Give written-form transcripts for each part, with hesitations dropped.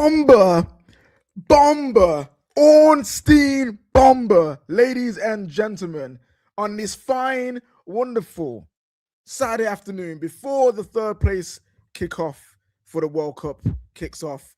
Bomber, Bomber, Ornstein Bomber, ladies and gentlemen, on this fine, wonderful Saturday afternoon before the third place kickoff for the World Cup kicks off,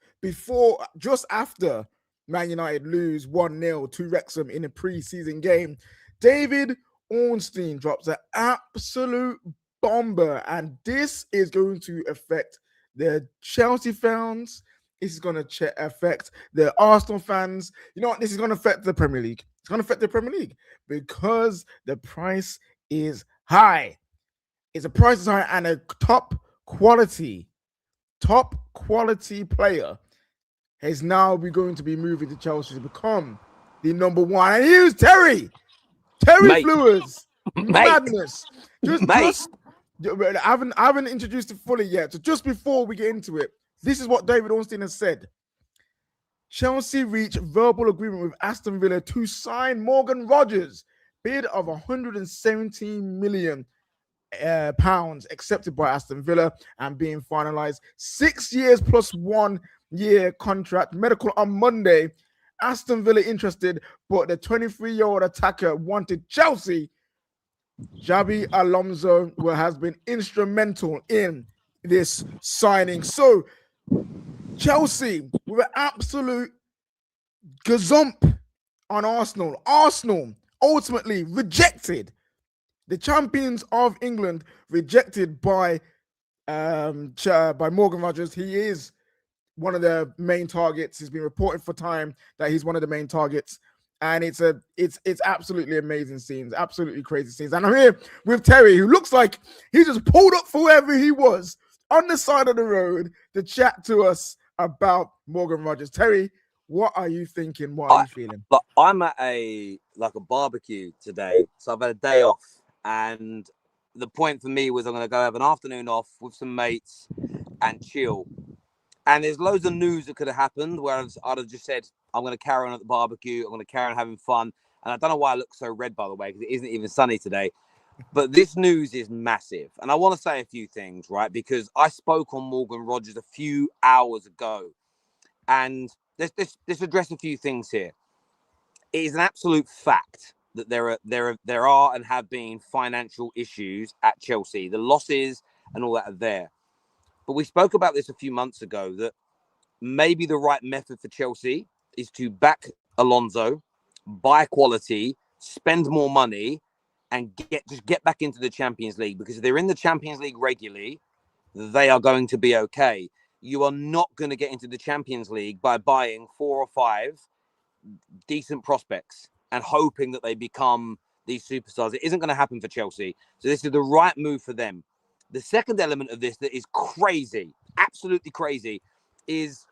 just after Man United lose 1-0 to Wrexham in a pre-season game, David Ornstein drops an absolute bomber, and this is going to affect the Chelsea fans. This is going to affect the Arsenal fans. You know what? This is going to affect the Premier League. It's going to affect the Premier League because the price is high. It's a price is high, and a top quality player is now going to be moving to Chelsea to become the number one. And here's Terry Flewers. Madness. I haven't introduced it fully yet. So just before we get into it, this is what David Ornstein has said. Chelsea reached verbal agreement with Aston Villa to sign Morgan Rogers. Bid of 117 million pounds accepted by Aston Villa and being finalized. 6 years plus 1 year contract. Medical on Monday. Aston Villa interested, but the 23-year-old attacker wanted Chelsea. Xabi Alonso has been instrumental in this signing. So Chelsea with an absolute gazump on Arsenal. Arsenal ultimately rejected. The champions of England rejected by Morgan Rogers. He is one of the main targets. He's been reported for time that he's one of the main targets. And it's absolutely amazing scenes, absolutely crazy scenes. And I'm here with Terry, who looks like he just pulled up for wherever he was on the side of the road to chat to us about Morgan Rogers. Terry, what are you thinking? What are you feeling? I'm at a barbecue today, so I've had a day off. And the point for me was I'm going to go have an afternoon off with some mates and chill. And there's loads of news that could have happened where I'd have just said, I'm going to carry on at the barbecue. I'm going to carry on having fun. And I don't know why I look so red, by the way, because it isn't even sunny today. But this news is massive. And I want to say a few things, right? Because I spoke on Morgan Rogers a few hours ago. And let's address a few things here. It is an absolute fact that there are and have been financial issues at Chelsea. The losses and all that are there. But we spoke about this a few months ago, that maybe the right method for Chelsea is to back Alonso, buy quality, spend more money, and get back into the Champions League. Because if they're in the Champions League regularly, they are going to be okay. You are not going to get into the Champions League by buying 4 or 5 decent prospects and hoping that they become these superstars. It isn't going to happen for Chelsea. So this is the right move for them. The second element of this that is crazy, absolutely crazy, is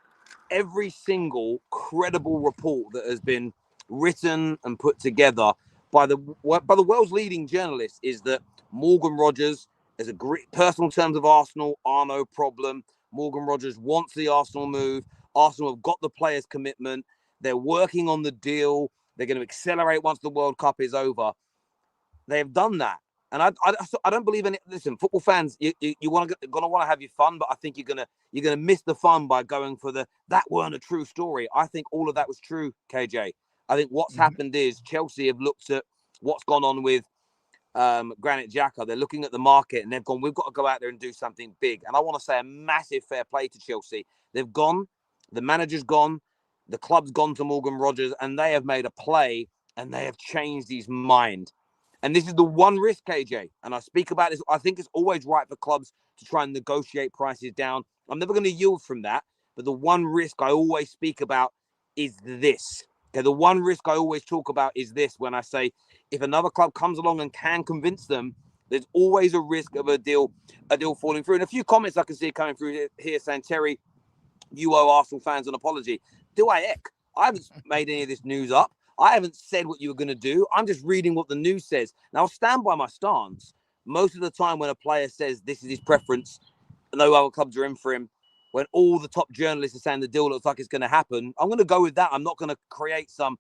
every single credible report that has been written and put together by the world's leading journalists is that Morgan Rogers has a great personal terms of Arsenal are no problem. Morgan Rogers wants the Arsenal move. Arsenal have got the players' commitment. They're working on the deal. They're going to accelerate once the World Cup is over. They have done that. And I don't believe in it. Listen, football fans, you're gonna want to have your fun, but I think you're gonna miss the fun by going for that weren't a true story. I think all of that was true, KJ. I think what's happened is Chelsea have looked at what's gone on with Granit Xhaka. They're looking at the market and they've gone, we've got to go out there and do something big. And I want to say a massive fair play to Chelsea. They've gone, the manager's gone, the club's gone to Morgan Rogers, and they have made a play and they have changed his mind. And this is the one risk, KJ, and I speak about this. I think it's always right for clubs to try and negotiate prices down. I'm never going to yield from that. But the one risk I always speak about is this. Okay, the one risk I always talk about is this when I say if another club comes along and can convince them, there's always a risk of a deal falling through. And a few comments I can see coming through here saying, Terry, you owe Arsenal fans an apology. Do I heck? I haven't made any of this news up. I haven't said what you were going to do. I'm just reading what the news says. Now, I'll stand by my stance. Most of the time when a player says this is his preference, no other clubs are in for him, when all the top journalists are saying the deal looks like it's going to happen, I'm going to go with that. I'm not going to create some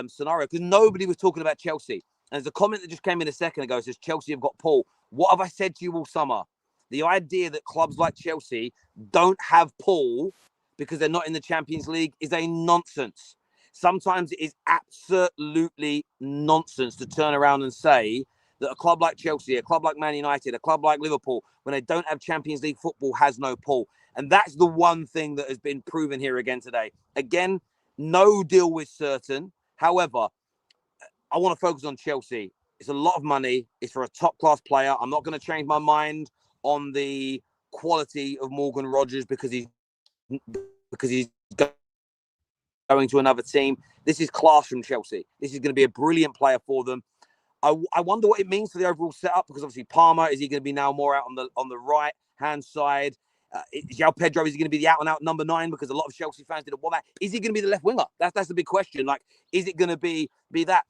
scenario because nobody was talking about Chelsea. And there's a comment that just came in a second ago. It says, Chelsea have got Paul. What have I said to you all summer? The idea that clubs like Chelsea don't have Paul because they're not in the Champions League is a nonsense. Sometimes it is absolutely nonsense to turn around and say that a club like Chelsea, a club like Man United, a club like Liverpool, when they don't have Champions League football, has no pull. And that's the one thing that has been proven here again today. Again, no deal is certain. However, I want to focus on Chelsea. It's a lot of money. It's for a top-class player. I'm not going to change my mind on the quality of Morgan Rogers because he's going to another team. This is class from Chelsea. This is going to be a brilliant player for them. I wonder what it means for the overall setup, because obviously Palmer, is he going to be now more out on the right hand side? João Pedro, is he going to be the out and out number 9? Because a lot of Chelsea fans didn't want that. Is he going to be the left winger? That's the big question. Like, is it going to be that?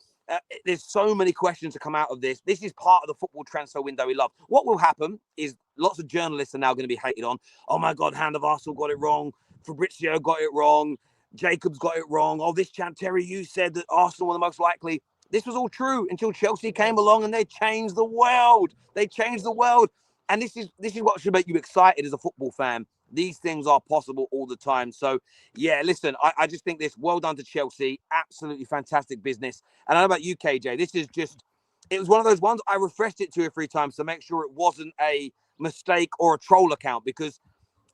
There's so many questions to come out of this. This is part of the football transfer window we love. What will happen is lots of journalists are now going to be hated on. Oh my God, Hand of Arsenal got it wrong. Fabrizio got it wrong. Jacobs got it wrong. Oh, this champ, Terry, you said that Arsenal were the most likely. This was all true until Chelsea came along and they changed the world. They changed the world. And this is what should make you excited as a football fan. These things are possible all the time. So, yeah, listen, I just think this, well done to Chelsea. Absolutely fantastic business. And I don't know about you, KJ, this is just, it was one of those ones, I refreshed it 2 or 3 times to make sure it wasn't a mistake or a troll account, because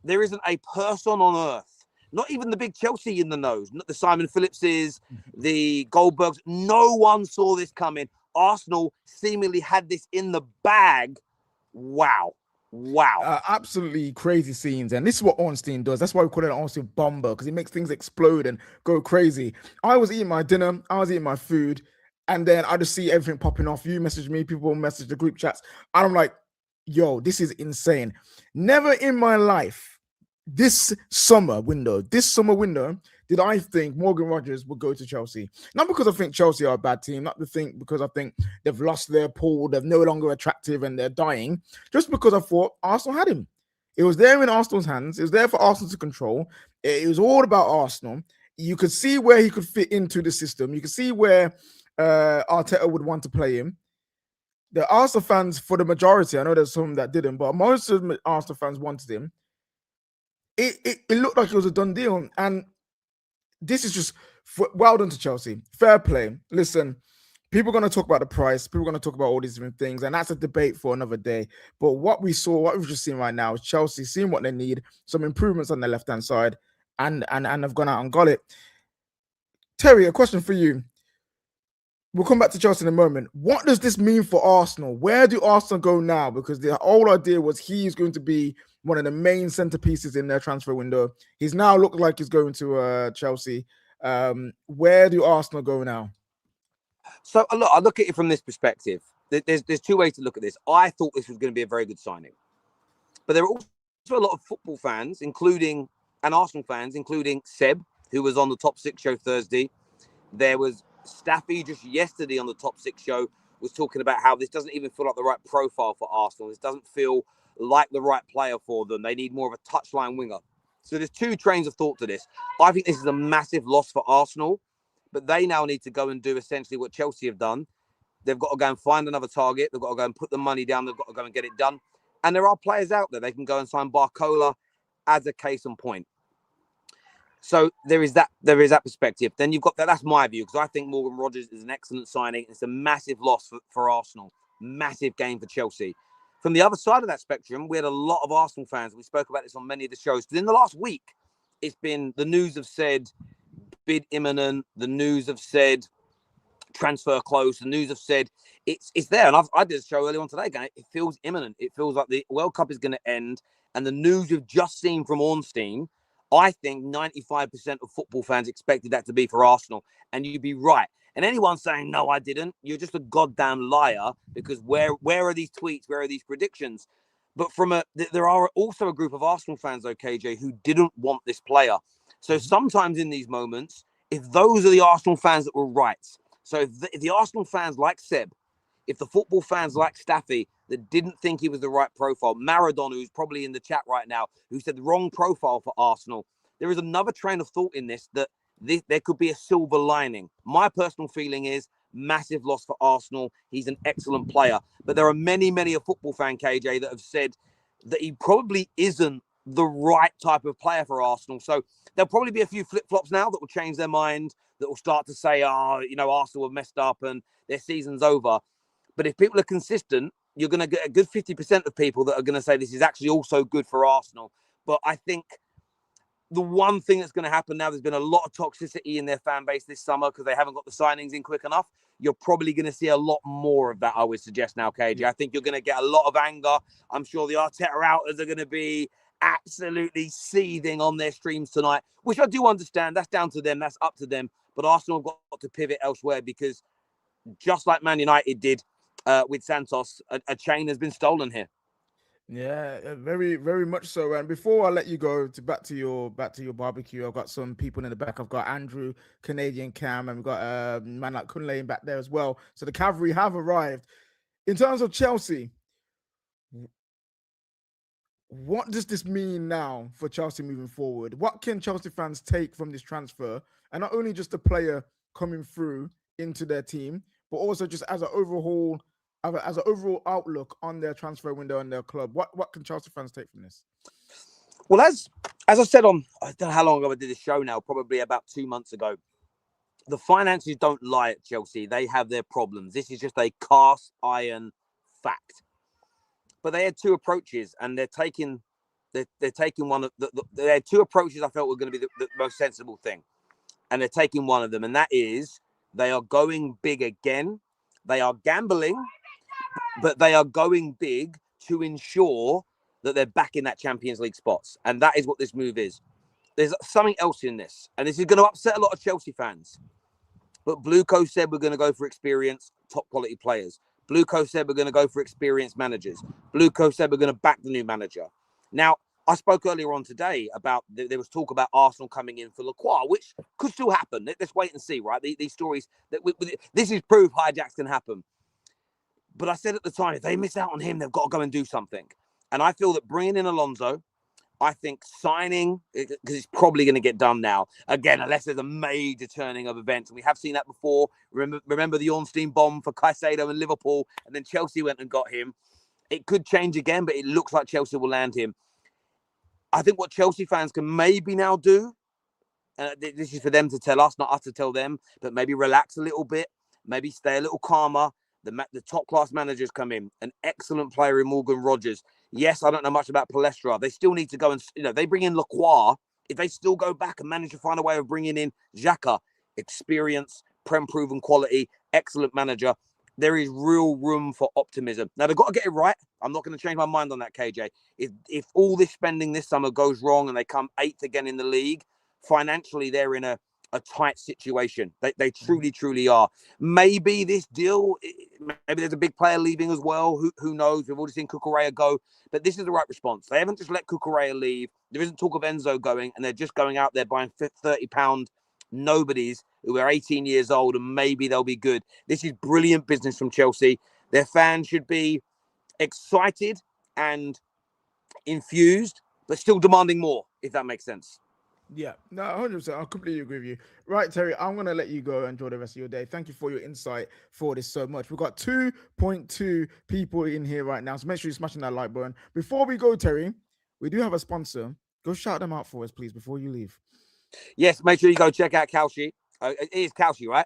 there isn't a person on earth, not even the big Chelsea in the nose, not the Simon Phillipses, the Goldbergs. No one saw this coming. Arsenal seemingly had this in the bag. Wow. Absolutely crazy scenes. And this is what Ornstein does. That's why we call it an Ornstein bomber, because he makes things explode and go crazy. I was eating my dinner. I was eating my food. And then I just see everything popping off. You message me, people message the group chats. And I'm like, yo, this is insane. Never in my life, this summer window, did I think Morgan Rogers would go to Chelsea. Not because I think Chelsea are a bad team, not because I think they've lost their pull, they're no longer attractive and they're dying, just because I thought Arsenal had him. It was there in Arsenal's hands. It was there for Arsenal to control. It was all about Arsenal. You could see where he could fit into the system. You could see where Arteta would want to play him. The Arsenal fans, for the majority, I know there's some that didn't, but most of the Arsenal fans wanted him. It looked like it was a done deal. And this is just well done to Chelsea. Fair play. Listen, people are going to talk about the price. People are going to talk about all these different things. And that's a debate for another day. But what we've just seen right now is Chelsea seeing what they need, some improvements on the left-hand side, and have gone out and got it. Terry, a question for you. We'll come back to Chelsea in a moment. What does this mean for Arsenal? Where do Arsenal go now? Because the whole idea was he's going to be one of the main centerpieces in their transfer window. He's now looked like he's going to Chelsea. Where do Arsenal go now? So look, I look at it from this perspective. There's 2 ways to look at this. I thought this was going to be a very good signing, but there are also a lot of football fans, and Arsenal fans, including Seb, who was on the Top 6 show Thursday. There was Staffy just yesterday on the Top 6 show was talking about how this doesn't even feel like the right profile for Arsenal. This doesn't feel like the right player for them. They need more of a touchline winger. So there's 2 trains of thought to this. I think this is a massive loss for Arsenal, but they now need to go and do essentially what Chelsea have done. They've got to go and find another target. They've got to go and put the money down. They've got to go and get it done. And there are players out there. They can go and sign Barcola as a case in point. So there is that perspective. Then you've got that. That's my view, because I think Morgan Rogers is an excellent signing. It's a massive loss for Arsenal. Massive gain for Chelsea. From the other side of that spectrum, we had a lot of Arsenal fans. We spoke about this on many of the shows. But in the last week, it's been the news have said bid imminent. The news have said transfer close. The news have said it's there. And I did a show earlier on today going, it feels imminent. It feels like the World Cup is going to end. And the news we've just seen from Ornstein, I think 95% of football fans expected that to be for Arsenal. And you'd be right. And anyone saying, no, I didn't, you're just a goddamn liar, because where are these tweets? Where are these predictions? But there are also a group of Arsenal fans, though, KJ, who didn't want this player. So sometimes in these moments, if those are the Arsenal fans that were right, so if the Arsenal fans like Seb, if the football fans like Staffy that didn't think he was the right profile, Maradona, who's probably in the chat right now, who said the wrong profile for Arsenal, there is another train of thought in this that there could be a silver lining. My personal feeling is massive loss for Arsenal. He's an excellent player. But there are many a football fan, KJ, that have said that he probably isn't the right type of player for Arsenal. So there'll probably be a few flip-flops now that will change their mind, that will start to say, Arsenal have messed up and their season's over. But if people are consistent, you're going to get a good 50% of people that are going to say this is actually also good for Arsenal. But I think the one thing that's going to happen now, there's been a lot of toxicity in their fan base this summer because they haven't got the signings in quick enough. You're probably going to see a lot more of that, I would suggest now, KJ. Yeah. I think you're going to get a lot of anger. I'm sure the Arteta outers are going to be absolutely seething on their streams tonight, which I do understand. That's down to them. That's up to them. But Arsenal have got to pivot elsewhere because just like Man United did with Santos, a chain has been stolen here. Yeah, very, very much so. And before I let you go back to your barbecue, I've got some people in the back. I've got Andrew, Canadian Cam, and we've got man like Kunle back there as well. So the cavalry have arrived. In terms of Chelsea, what does this mean now for Chelsea moving forward? What can Chelsea fans take from this transfer? And not only just the player coming through into their team, but also just as an overall outlook on their transfer window and their club. What can Chelsea fans take from this? Well, as I said I don't know how long ago I did this show now, probably about 2 months ago. The finances don't lie at Chelsea. They have their problems. This is just a cast iron fact. But they had two approaches, and they're taking one of they had two approaches I felt were going to be the most sensible thing, and they're taking one of them, and that is they are going big again. They are gambling, but they are going big to ensure that they're back in that Champions League spots, and that is what this move is. There's something else in this, and this is going to upset a lot of Chelsea fans. But Blueco said we're going to go for experienced, top quality players. Blueco said we're going to go for experienced managers. Blueco said we're going to back the new manager. Now, I spoke earlier on today about there was talk about Arsenal coming in for Lacroix, which could still happen. Let's wait and see, right? These stories, this is proof hijacks can happen. But I said at the time, if they miss out on him, they've got to go and do something. And I feel that bringing in Alonso, I think signing, because it's probably going to get done now, again, unless there's a major turning of events. And we have seen that before. Remember the Ornstein bomb for Caicedo in Liverpool, and then Chelsea went and got him. It could change again, but it looks like Chelsea will land him. I think what Chelsea fans can maybe now do, this is for them to tell us, not us to tell them, but maybe relax a little bit, maybe stay a little calmer. The top-class managers come in. An excellent player in Morgan Rogers. Yes, I don't know much about Palestra. They still need to go and, they bring in Lacroix. If they still go back and manage to find a way of bringing in Xhaka, experience, proven quality, excellent manager, there is real room for optimism. Now, they've got to get it right. I'm not going to change my mind on that, KJ. If all this spending this summer goes wrong and they come 8th again in the league, financially, they're in a tight situation. They truly, truly are. Maybe this deal, maybe there's a big player leaving as well. Who knows? We've already seen Cucurella go, but this is the right response. They haven't just let Cucurella leave. There isn't talk of Enzo going, and they're just going out there buying £30 nobodies who are 18 years old, and maybe they'll be good. This is brilliant business from Chelsea. Their fans should be excited and infused, but still demanding more, if that makes sense. Yeah, no, 100%. I completely agree with you. Right, Terry, I'm going to let you go and enjoy the rest of your day. Thank you for your insight for this so much. We've got 2.2 people in here right now, so make sure you're smashing that like button. Before we go, Terry, we do have a sponsor. Go shout them out for us, please, before you leave. Yes, make sure you go check out Kalshi. It is Kalshi, right?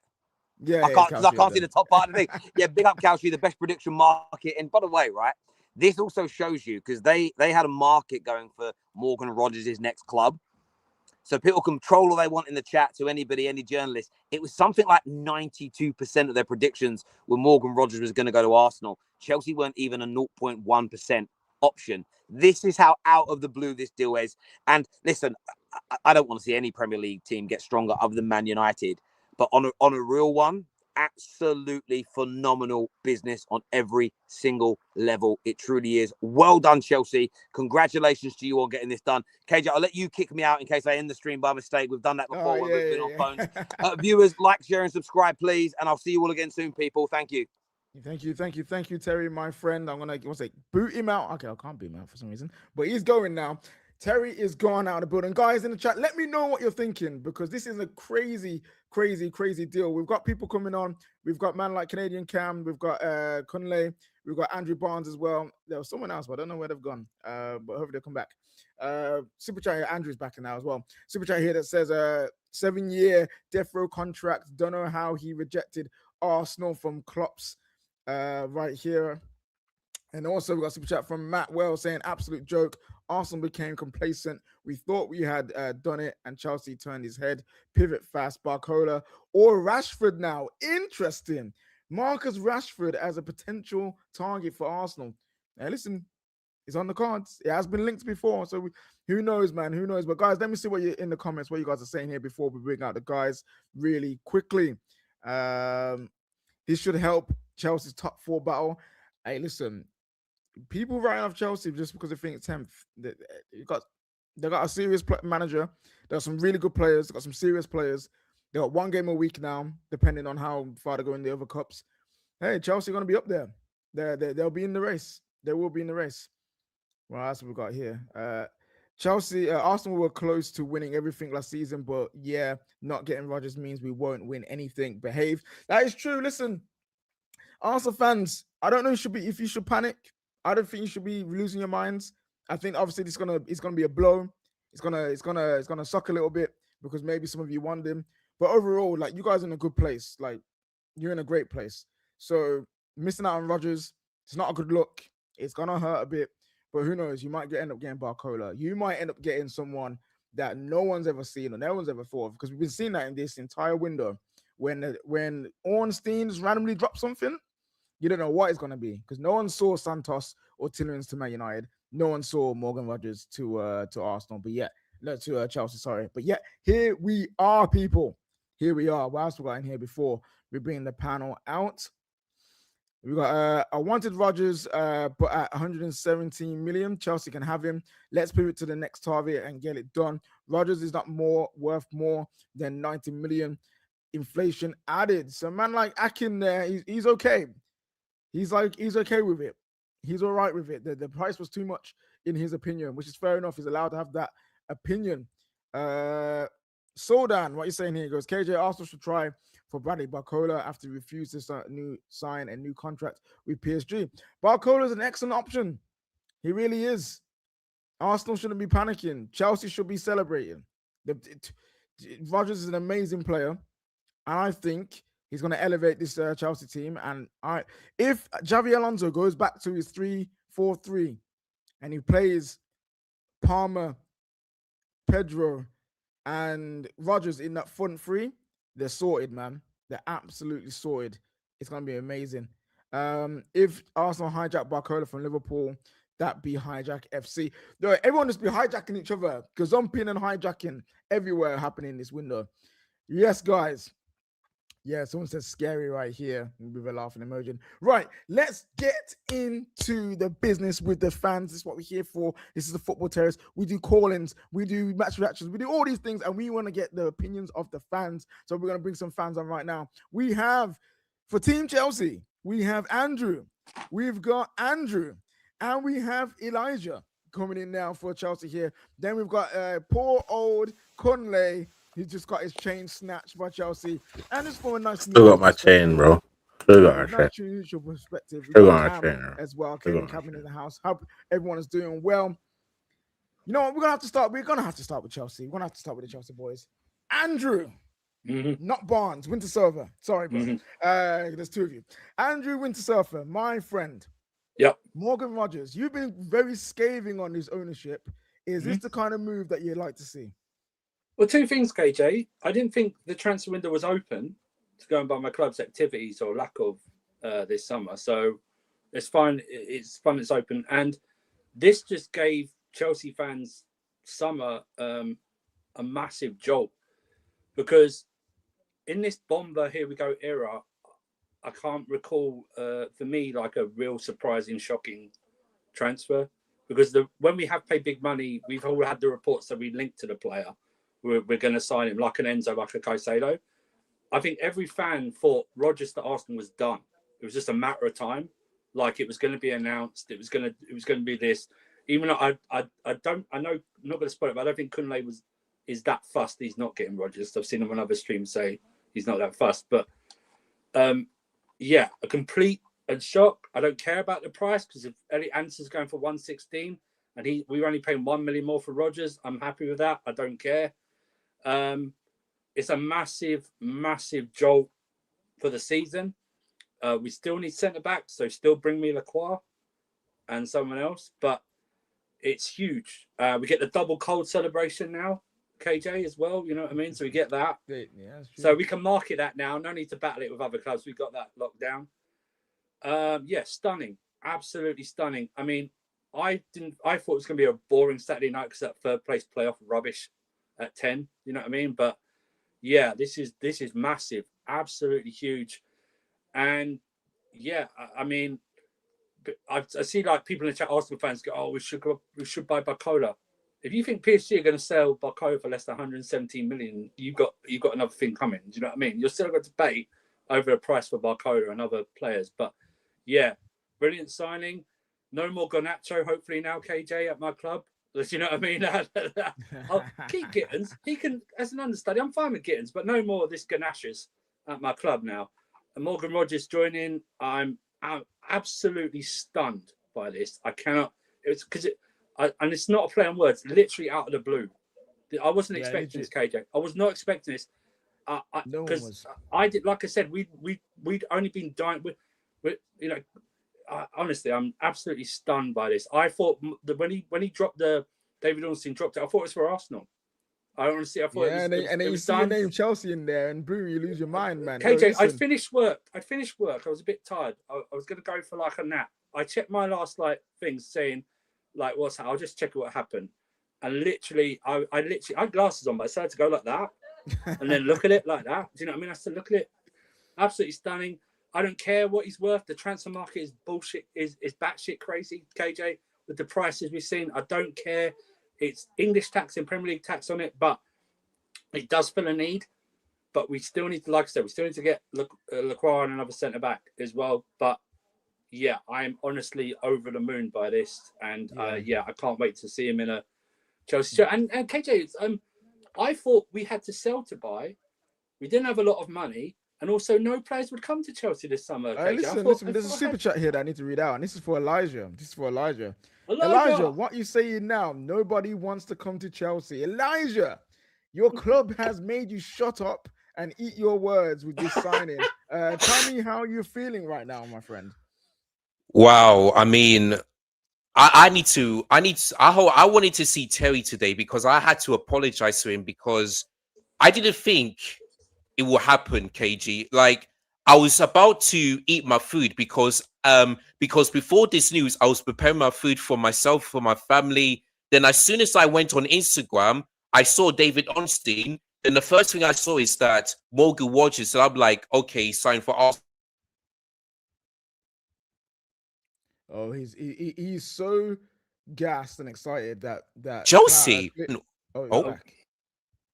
Yeah, I can't see the top part of the thing. Yeah, big up Kalshi, the best prediction market. And by the way, right, this also shows you, because they had a market going for Morgan Rogers' next club. So people control all they want in the chat to anybody, any journalist. It was something like 92% of their predictions were Morgan Rogers was going to go to Arsenal. Chelsea weren't even a 0.1% option. This is how out of the blue this deal is. And listen, I don't want to see any Premier League team get stronger other than Man United. But on a real one, absolutely phenomenal business on every single level. It truly is. Well done, Chelsea. Congratulations to you on getting this done. KJ, I'll let you kick me out in case I end the stream by mistake. We've done that before when we've been on phones. Viewers, like, share, and subscribe, please. And I'll see you all again soon, people. Thank you. Thank you, Terry, my friend. I'm going to boot him out. Okay, I can't boot him out for some reason, but he's going now. Terry is gone out of the building. Guys in the chat, let me know what you're thinking, because this is a crazy, crazy, crazy deal. We've got people coming on. We've got man like Canadian Cam. We've got Kunle. We've got Andrew Barnes as well. There was someone else, but I don't know where they've gone. But hopefully they'll come back. Super chat here. Andrew's back in now as well. Super chat here that says 7-year death row contract. Don't know how he rejected Arsenal from Klopp's right here. And also we got super chat from Matt Wells saying absolute joke. Arsenal became complacent. We thought we had done it, and Chelsea turned his head. Pivot fast. Barcola or Rashford now. Interesting. Marcus Rashford as a potential target for Arsenal. Now listen, it's on the cards. It has been linked before, so who knows, man? Who knows? But guys, let me see what you in the comments. What you guys are saying here before we bring out the guys really quickly. This should help Chelsea's top 4 battle. Hey, listen. People writing off Chelsea just because they think it's 10th. They got a serious manager. There are some really good players. They got some serious players. They got 1 game a week now, depending on how far they go in the other cups. Hey, Chelsea are going to be up there. They'll be in the race. They will be in the race. Well, that's what we got here. Arsenal were close to winning everything last season, but yeah, not getting Rodgers means we won't win anything. Behave. That is true. Listen, Arsenal fans, I don't know if you should panic. I don't think you should be losing your minds. I think obviously it's gonna be a blow. It's gonna suck a little bit because maybe some of you want them. But overall, like, you guys are in a good place. Like, you're in a great place. So missing out on Rodgers, it's not a good look. It's gonna hurt a bit. But who knows? You might end up getting Barcola. You might end up getting someone that no one's ever seen or no one's ever thought of, because we've been seeing that in this entire window. When Ornstein's randomly dropped something, you don't know what it's going to be, because no one saw Santos or Tillerins to Man United. No one saw Morgan Rodgers to Arsenal, but yet, no, to Chelsea, sorry. But yet, here we are, people. Here we are. What else we got in here before we bring the panel out? We got I wanted Rodgers, but at 117 million, Chelsea can have him. Let's pivot to the next target and get it done. Rodgers is not worth more than 90 million. Inflation added. So man like Akin there, he's okay. He's okay with it. He's all right with it. The price was too much in his opinion, which is fair enough. He's allowed to have that opinion. Soldan, what you saying here? He goes, KJ, Arsenal should try for Bradley Barcola after he refused to sign a new contract with PSG. Barcola is an excellent option. He really is. Arsenal shouldn't be panicking. Chelsea should be celebrating. Rodgers is an amazing player, and I think he's going to elevate this Chelsea team. And if Xavi Alonso goes back to his 3-4-3 and he plays Palmer, Pedro, and Rodgers in that front 3, they're sorted, man. They're absolutely sorted. It's going to be amazing. If Arsenal hijack Barcola from Liverpool, that be hijack FC. No, everyone just be hijacking each other. Gazumping and hijacking everywhere happening in this window. Yes, guys. Yeah, someone says scary right here with a laughing emoji. Right, let's get into the business with the fans. This is what we're here for. This is the Football Terrace. We do call-ins, we do match reactions, we do all these things, and we want to get the opinions of the fans. So we're going to bring some fans on right now. We have, for Team Chelsea, we have Andrew. We've got Andrew. And we have Elijah coming in now for Chelsea here. Then we've got poor old Conley. He's just got his chain snatched by Chelsea. And it's from a nice Still got my chain, bro. Still got my chain. Neutral perspective. Still got my chain as well. Kevin Cabin in the house. Hope everyone is doing well. You know what? We're going to have to start. We're going to have to start with Chelsea. We're going to have to start with the Chelsea boys. Andrew. Not Barnes. Wintersurfer. Sorry, bro. There's 2 of you. Andrew Wintersurfer, my friend. Yep. Morgan Rodgers, you've been very scathing on his ownership. Is this the kind of move that you'd like to see? Well, 2 things, KJ. I didn't think the transfer window was open to go and buy my club's activities or lack of this summer. So it's fine. It's fun. It's open. And this just gave Chelsea fans summer a massive jolt, because in this bomber, here we go era, I can't recall for me like a real surprising, shocking transfer, because when we have paid big money, we've all had the reports that we linked to the player. We're going to sign him like an Enzo, like a Caicedo. I think every fan thought Rodgers to Arsenal was done. It was just a matter of time. Like, it was going to be announced. It was going to be this. even though I know I'm not going to spoil it, but I don't think Kunle is that fussed. He's not getting Rodgers. I've seen him on other streams say he's not that fussed, but yeah, a complete and shock. I don't care about the price because if Elliot Anderson's going for 116 and we're only paying 1 million more for Rodgers, I'm happy with that. I don't care. It's a massive, massive jolt for the season. We still need centre back, so still bring me Lacroix and someone else, but it's huge. We get the double cold celebration now, KJ, as well. You know what I mean? So we get that. Yeah, so we can market that now. No need to battle it with other clubs. We've got that locked down. Yeah, stunning. Absolutely stunning. I mean, I thought it was going to be a boring Saturday night because that third place playoff rubbish at 10. You know what I mean? But yeah, this is massive. Absolutely huge. And yeah, I mean, I see like people in the chat, Arsenal fans go, "Oh, we should buy Barcola." If you think PSG are going to sell Barcola for less than 117 million, you've got another thing coming. Do you know what I mean? You're still going to debate over the price for Barcola and other players. But yeah, brilliant signing. No more Garnacho, hopefully now, KJ, at my club. Do you know what I mean? I'll keep Gittins. He can, as an understudy, I'm fine with Gittins, but no more of this Garnaches at my club now. And Morgan Rodgers joining, I'm absolutely stunned by this. I cannot. It's because and it's not a play on words. Literally out of the blue. I wasn't expecting this, KJ. I was not expecting this. Because I did, like I said, we'd only been dying. You know, honestly, I'm absolutely stunned by this. I thought that when he dropped David Ornstein dropped it, I thought it was for Arsenal. I honestly, I thought and then you see your name Chelsea in there, and boo, you lose your mind, man. KJ, I finished work. I was a bit tired. I was going to go for like a nap. I checked my last things saying like what's that? I'll just check what happened. And literally, I had glasses on, but I decided to go like that and then look at it like that. Do you know what I mean? I said, look at it. Absolutely stunning. I don't care what he's worth. The transfer market is bullshit, is batshit crazy, KJ, with the prices we've seen. I don't care. It's English tax and Premier League tax on it, but it does fill a need. But we still need to, like I said, we still need to get Lacroix and another centre back as well. But yeah, I'm honestly over the moon by this, and I can't wait to see him in a Chelsea shirt. And KJ, I thought we had to sell to buy. We didn't have a lot of money. And also, no players would come to Chelsea this summer. Listen, there's a super chat here that I need to read out, and this is for Elijah. Elijah, what you saying now? Nobody wants to come to Chelsea. Elijah, your club has made you shut up and eat your words with this signing. Tell me how you're feeling right now, my friend. Wow, I mean, I wanted to see Terry today because I had to apologize to him because I didn't think it will happen, KG. Like, I was about to eat my food because before this news, I was preparing my food for myself, for my family. Then as soon as I went on Instagram, I saw David Ornstein. Then the first thing I saw is that Morgan Rodgers. So I'm like, okay, sign for Arsenal. Oh, he's so gassed and excited that Chelsea. Back.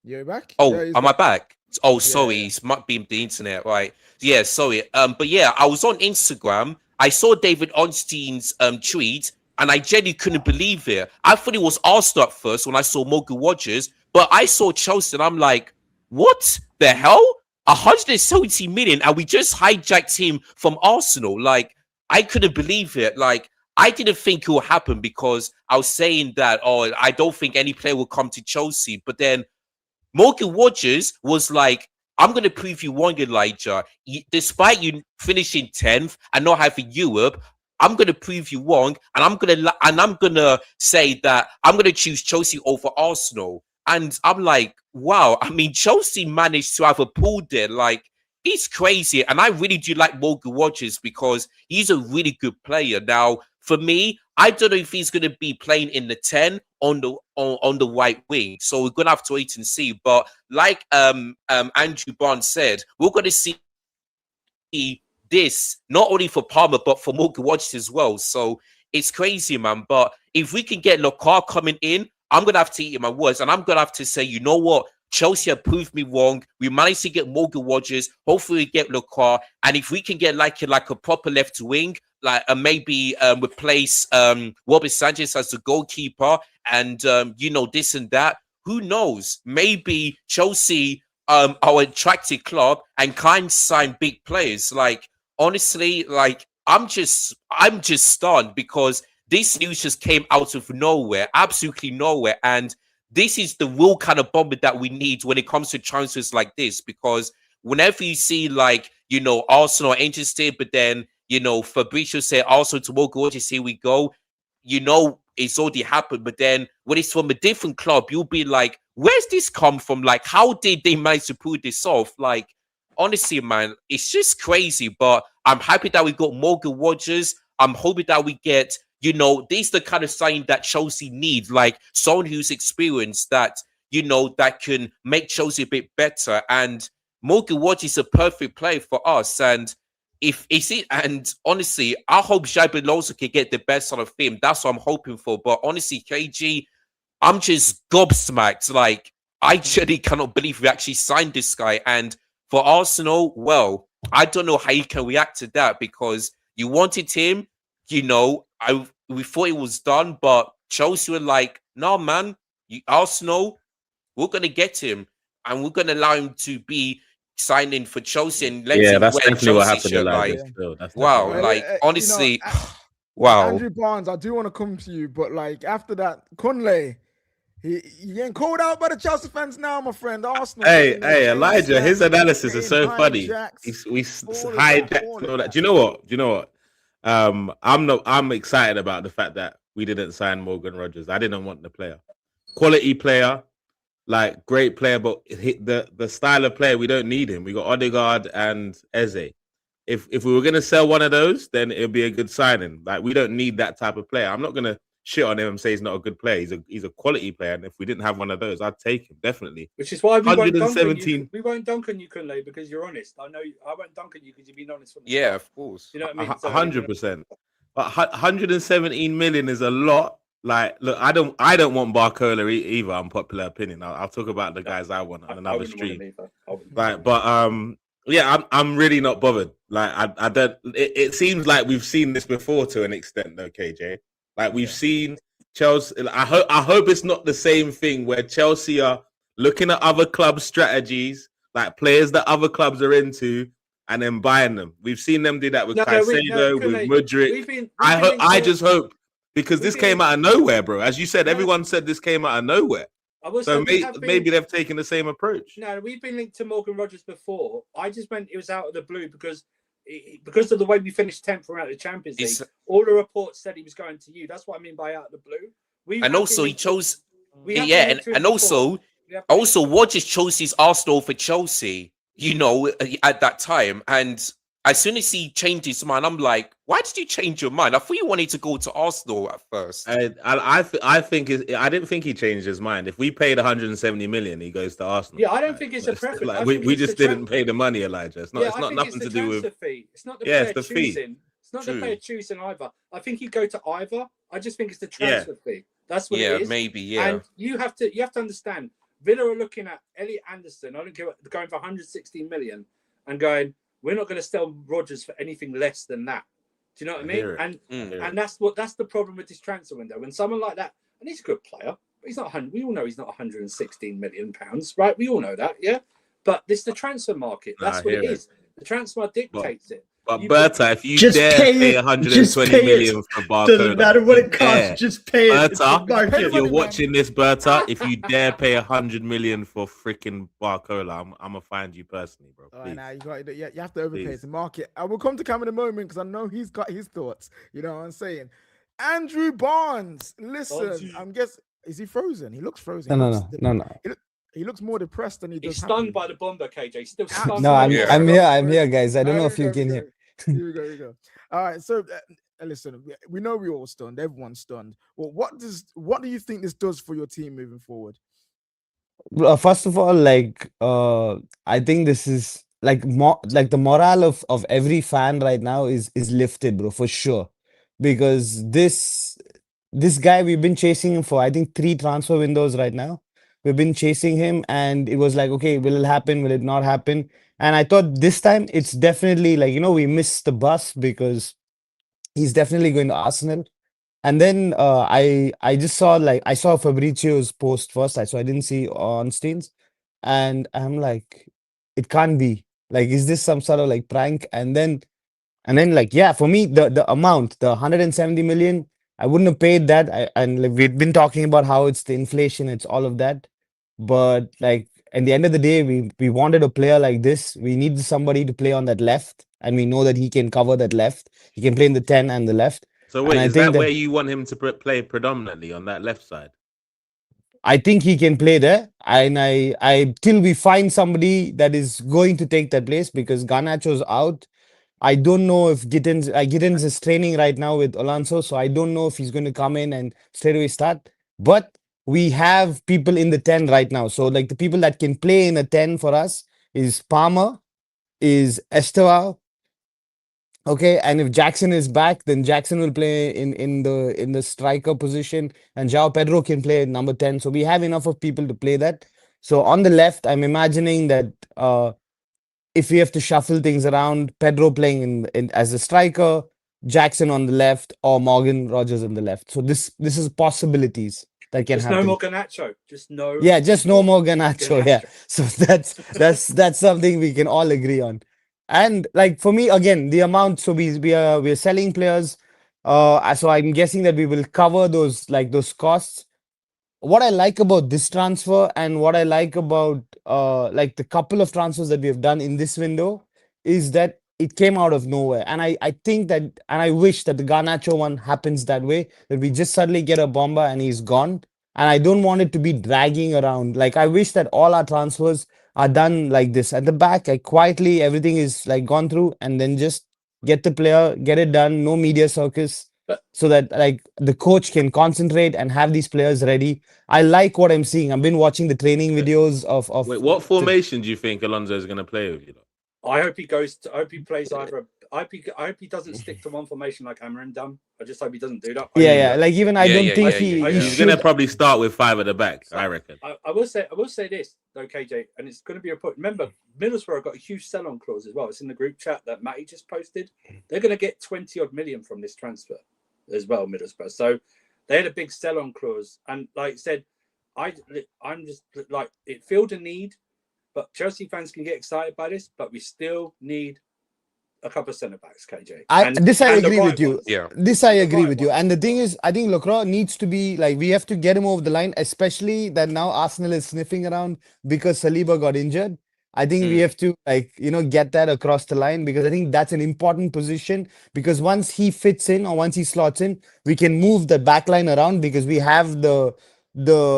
You're back? Oh, am I back? Oh, sorry, it might be the internet, right? Yeah, sorry. But yeah, I was on Instagram. I saw David Ornstein's tweet, and I genuinely couldn't believe it. I thought it was Arsenal at first when I saw Morgan Rodgers, but I saw Chelsea, and I'm like, what the hell? 170 million, and we just hijacked him from Arsenal. Like, I couldn't believe it. Like, I didn't think it would happen because I was saying that, oh, I don't think any player will come to Chelsea, but then Morgan Rodgers was like, I'm going to prove you wrong, Elijah. Despite you finishing 10th and not having Europe, I'm going to prove you wrong, and I'm going to say that I'm going to choose Chelsea over Arsenal. And I'm like, wow. I mean, Chelsea managed to have a pull there. Like, he's crazy, and I really do like Morgan Rodgers because he's a really good player. Now, for me, I don't know if he's going to be playing in the 10 on the right wing, so we're going to have to wait and see. But like Andrew Barnes said, we're going to see this not only for Palmer but for Morgan Rodgers as well. So it's crazy, man. But if we can get Lacroix coming in, I'm going to have to eat my words, and I'm going to have to say, you know what? Chelsea have proved me wrong. We managed to get Morgan Rodgers. Hopefully we get Lacroix. And if we can get like a proper left wing, maybe replace Robert Sanchez as the goalkeeper, and this and that. Who knows? Maybe Chelsea are attractive club and can sign big players. Like honestly, like I'm just stunned because this news just came out of nowhere, absolutely nowhere, and this is the real kind of bomber that we need when it comes to transfers like this. Because whenever you see Arsenal are interested, but then Fabrizio said also tomorrow, gorgeous, here we go. It's already happened. But then when it's from a different club, you'll be like, where's this come from? Like, how did they manage to pull this off? Like, honestly, man, it's just crazy. But I'm happy that we got Morgan Rogers. I'm hoping that we get, this is the kind of sign that Chelsea need, like someone who's experienced that, that can make Chelsea a bit better. And Morgan Rogers is a perfect player for us. And and honestly, I hope Xabi Alonso can get the best out of him. That's what I'm hoping for. But honestly, KG, I'm just gobsmacked. Like, I actually cannot believe we actually signed this guy. And for Arsenal, well, I don't know how you can react to that, because you wanted him, we thought it was done, but Chelsea were like, no, man, Arsenal, we're going to get him, and we're going to allow him to be signing for Chelsea, and let's that's wear definitely what Chelsea happened. shirt. Wow, like honestly, wow. Andrew Barnes, I do want to come to you, but like after that, Kunle, he getting called out by the Chelsea fans now, my friend. Arsenal. Hey, Elijah, his analysis is so funny. We hijacked all that. Do you know what? I'm excited about the fact that we didn't sign Morgan Rogers. I didn't want the player. Quality player. Like great player, but the style of player, we don't need him. We got Odegaard and Eze. If we were gonna sell one of those, then it'd be a good signing. Like we don't need that type of player. I'm not gonna shit on him and say he's not a good player. He's a quality player, and if we didn't have one of those, I'd take him definitely. Which is why we won't dunk on you, Kunle, because you're honest. I know I won't dunk on you because you've been honest from the start. Of course. You know what I mean? 100%. But 117 million is a lot. Like, look, I don't want Barcola either. Unpopular opinion. I'll talk about the guys I want on another stream. Like, but I'm really not bothered. Like, I don't. It seems like we've seen this before to an extent, though, KJ. Like we've seen Chelsea. I hope it's not the same thing where Chelsea are looking at other club strategies, like players that other clubs are into, and then buying them. We've seen them do that with Caicedo, with Mudryk. I just hope. Because this came out of nowhere, bro. As you said, everyone said this came out of nowhere. So maybe they've taken the same approach. No, we've been linked to Morgan Rogers before. I just meant it was out of the blue because of the way we finished 10th around the Champions League. All the reports said he was going to you. That's what I mean by out of the blue. And also he chose... and also Rogers chose his Arsenal for Chelsea, at that time. And as soon as he changed his mind, I'm like, why did you change your mind? I thought you wanted to go to Arsenal at first. I think I didn't think he changed his mind. If we paid 170 million, he goes to Arsenal. Yeah, I don't think it's a preference. Like, we just didn't pay the money, Elijah. It's not nothing to do with fee. It's not the player the choosing. fee. It's not the player choosing either. I think you go to either. I just think it's the transfer fee. That's what it is. Maybe. And you have to understand. Villa are looking at Elliot Anderson. I don't care, going for 116 million and going, we're not going to sell Rodgers for anything less than that. Do you know what I mean? And that's the problem with this transfer window. When someone like that, and he's a good player, but he's not. We all know he's not 116 million pounds, right? We all know that, yeah. But this is the transfer market. That's what it is. The transfer dictates it. But Berta, if you dare pay 120 million for Barcola, doesn't matter what it costs, just pay it. Berta, if you're watching this, Berta, if you dare pay 100 million for freaking Barcola, I'm gonna find you personally, bro. All right, now you have to overpay the market. I will come to Cam in a moment because I know he's got his thoughts. You know what I'm saying? Andrew Barnes, listen, I'm guessing, is he frozen? He looks frozen. No. He looks more depressed than he does. He's stunned by the bomber, KJ. Still stunned. No, I'm here, guys. I don't know if you can hear. Here we go. All right, so listen, we know we're all stunned. Everyone's stunned. Well, what do you think this does for your team moving forward? First of all, I think this is the morale of every fan right now is lifted, bro, for sure. Because this guy, we've been chasing him for I think 3 transfer windows right now. We've been chasing him, and it was like, okay, will it happen? Will it not happen? And I thought this time it's definitely we missed the bus because he's definitely going to Arsenal. And then I just saw I saw Fabrizio's post first. So I didn't see Ornstein's, and I'm like, it can't be. Like, is this some sort of like prank? And then like, yeah, for me, the amount, the 170 million, I wouldn't have paid that. And like, we've been talking about how it's the inflation, it's all of that. But like at the end of the day, we wanted a player like this. We needed somebody to play on that left, and we know that he can cover that left. He can play in the 10 and the left. So And wait, I is think that that where you want him to play predominantly on that left side? I think he can play there. And I till we find somebody that is going to take that place, because Garnacho's out. I don't know if Gittins is training right now with Alonso, so I don't know if he's going to come in and straight away start. But we have people in the 10 right now. So like the people that can play in a 10 for us is Palmer, is Estevao. Okay, and if Jackson is back, then Jackson will play in the striker position, and João Pedro can play number 10. So we have enough of people to play that. So on the left, I'm imagining that if we have to shuffle things around, Pedro playing in as a striker, Jackson on the left, or Morgan Rogers on the left. So this is possibilities that can Just happen. no more Garnacho. Just no. Yeah, just no more Garnacho. Yeah. So that's something we can all agree on. And like for me, again, the amount. So we're selling players. So I'm guessing that we will cover those costs. What I like about this transfer, and what I like about like the couple of transfers that we have done in this window, is that it came out of nowhere. And I think that, and I wish that the Garnacho one happens that way, that we just suddenly get a bomber and he's gone. And I don't want it to be dragging around. Like, I wish that all our transfers are done like this at the back, like quietly, everything is like gone through, and then just get the player, get it done, no media circus, so that like the coach can concentrate and have these players ready. I like what I'm seeing. I've been watching the training videos of Wait, what formation do you think Alonso is going to play with? I hope he goes. I hope he plays either. I hope he doesn't stick to one formation like Amarin done. I just hope he doesn't do that. Yeah. Like even I don't think he He's going to probably start with 5 at the back. So, I reckon. I will say this though, KJ, and it's going to be a point. Remember, Middlesbrough got a huge sell-on clause as well. It's in the group chat that Matty just posted. They're going to get 20 odd million from this transfer as well, Middlesbrough. So they had a big sell-on clause, and like I said, I'm just like, it filled a need. But Chelsea fans can get excited by this, but we still need a couple of centre backs, KJ. I agree with you. Yeah. This I agree with you. And the thing is, I think Lacroix needs to be like, we have to get him over the line, especially that now Arsenal is sniffing around because Saliba got injured. I think we have to get that across the line, because I think that's an important position, because once he fits in or once he slots in, we can move the back line around, because we have the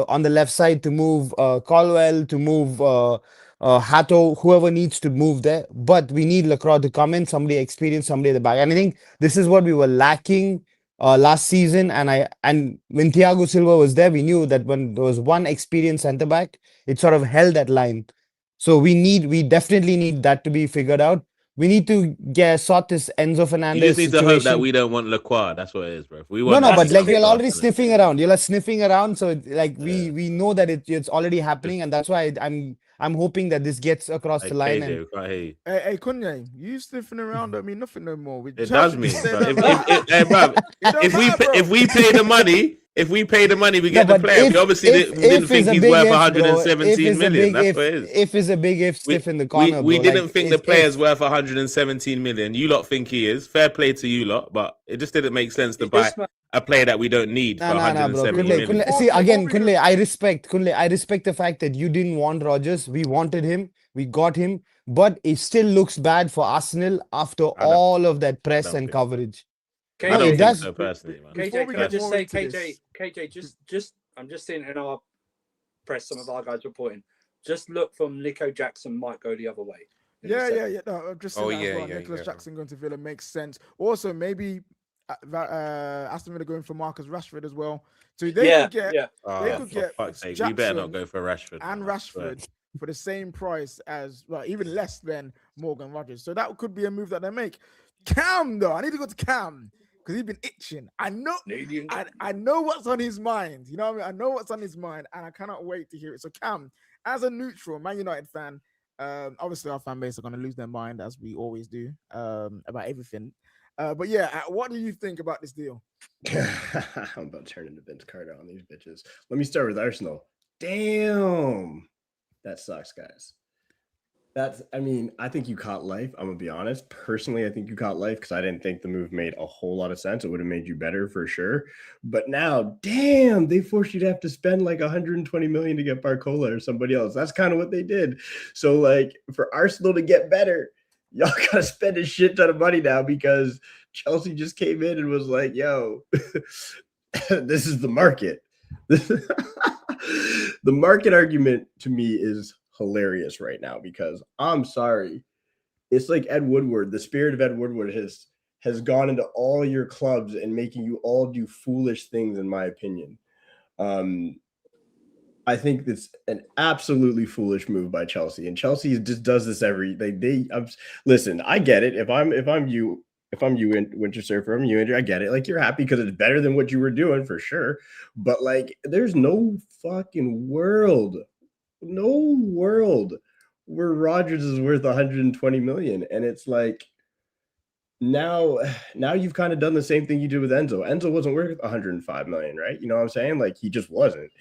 on the left side to move Colwell, to move Hato, whoever needs to move there. But we need Lacroix to come in, somebody experienced, somebody at the back. And I think this is what we were lacking last season. And when Thiago Silva was there, we knew that when there was one experienced centre back, it sort of held that line. So we definitely need that to be figured out. We need to sort this Enzo Fernandez. You just need situation. to hope that we don't want Lacroix. That's what it is, bro. We want but like you're already sniffing around. You're like sniffing around, so like we know that it's already happening, and that's why I'm hoping that this gets across the line. KJ, And hey, Kunye, you sniffing around don't mean nothing no more. It does mean. If we pay the money. If we pay the money, we get the player. We obviously didn't think he's worth 117 million. That's what it is. If is a big if stiff in the corner. We didn't think the player's worth 117 million. You lot think he is. Fair play to you lot, but it just didn't make sense to buy a player that we don't need for 170 million. See, again, Kunle, I respect the fact that you didn't want Rodgers. We wanted him. We got him. But it still looks bad for Arsenal after all of that press and coverage. KJ, I don't think so personally, man. KJ, can I just say, KJ, just I'm just seeing in our press, some of our guys reporting. Just look from Nico Jackson might go the other way. Yeah. No, I'm just saying Nicholas Jackson going to Villa makes sense. Also, maybe Aston Villa going for Marcus Rashford as well. So they could get Jackson, we better not go for Rashford and Rashford for the same price as, well, even less than Morgan Rodgers. So that could be a move that they make. Cam, though, I need to go to Cam, because he's been itching. I know what's on his mind. You know what I mean? I know what's on his mind, and I cannot wait to hear it. So Cam, as a neutral Man United fan, obviously our fan base are going to lose their mind, as we always do, about everything. But yeah, what do you think about this deal? I'm about to turn into Vince Carter on these bitches. Let me start with Arsenal. Damn, that sucks, guys. I think you caught life. I'm gonna be honest. Personally, I think you caught life because I didn't think the move made a whole lot of sense. It would have made you better for sure. But now, damn, they forced you to have to spend like 120 million to get Barcola or somebody else. That's kind of what they did. So, like, for Arsenal to get better, y'all gotta spend a shit ton of money now because Chelsea just came in and was like, yo, this is the market. The market argument to me is hilarious right now because I'm sorry. It's like Ed Woodward. The spirit of Ed Woodward has gone into all your clubs and making you all do foolish things, in my opinion. I think it's an absolutely foolish move by Chelsea, and Chelsea just does this listen. I get it. If I'm you, Winter Surfer, I'm you, Andrew, I get it. Like, you're happy because it's better than what you were doing for sure. But like, there's no fucking world where Rodgers is worth 120 million, and it's like now you've kind of done the same thing you did with Enzo. Enzo wasn't worth 105 million, right? You know what I'm saying? Like, he just wasn't.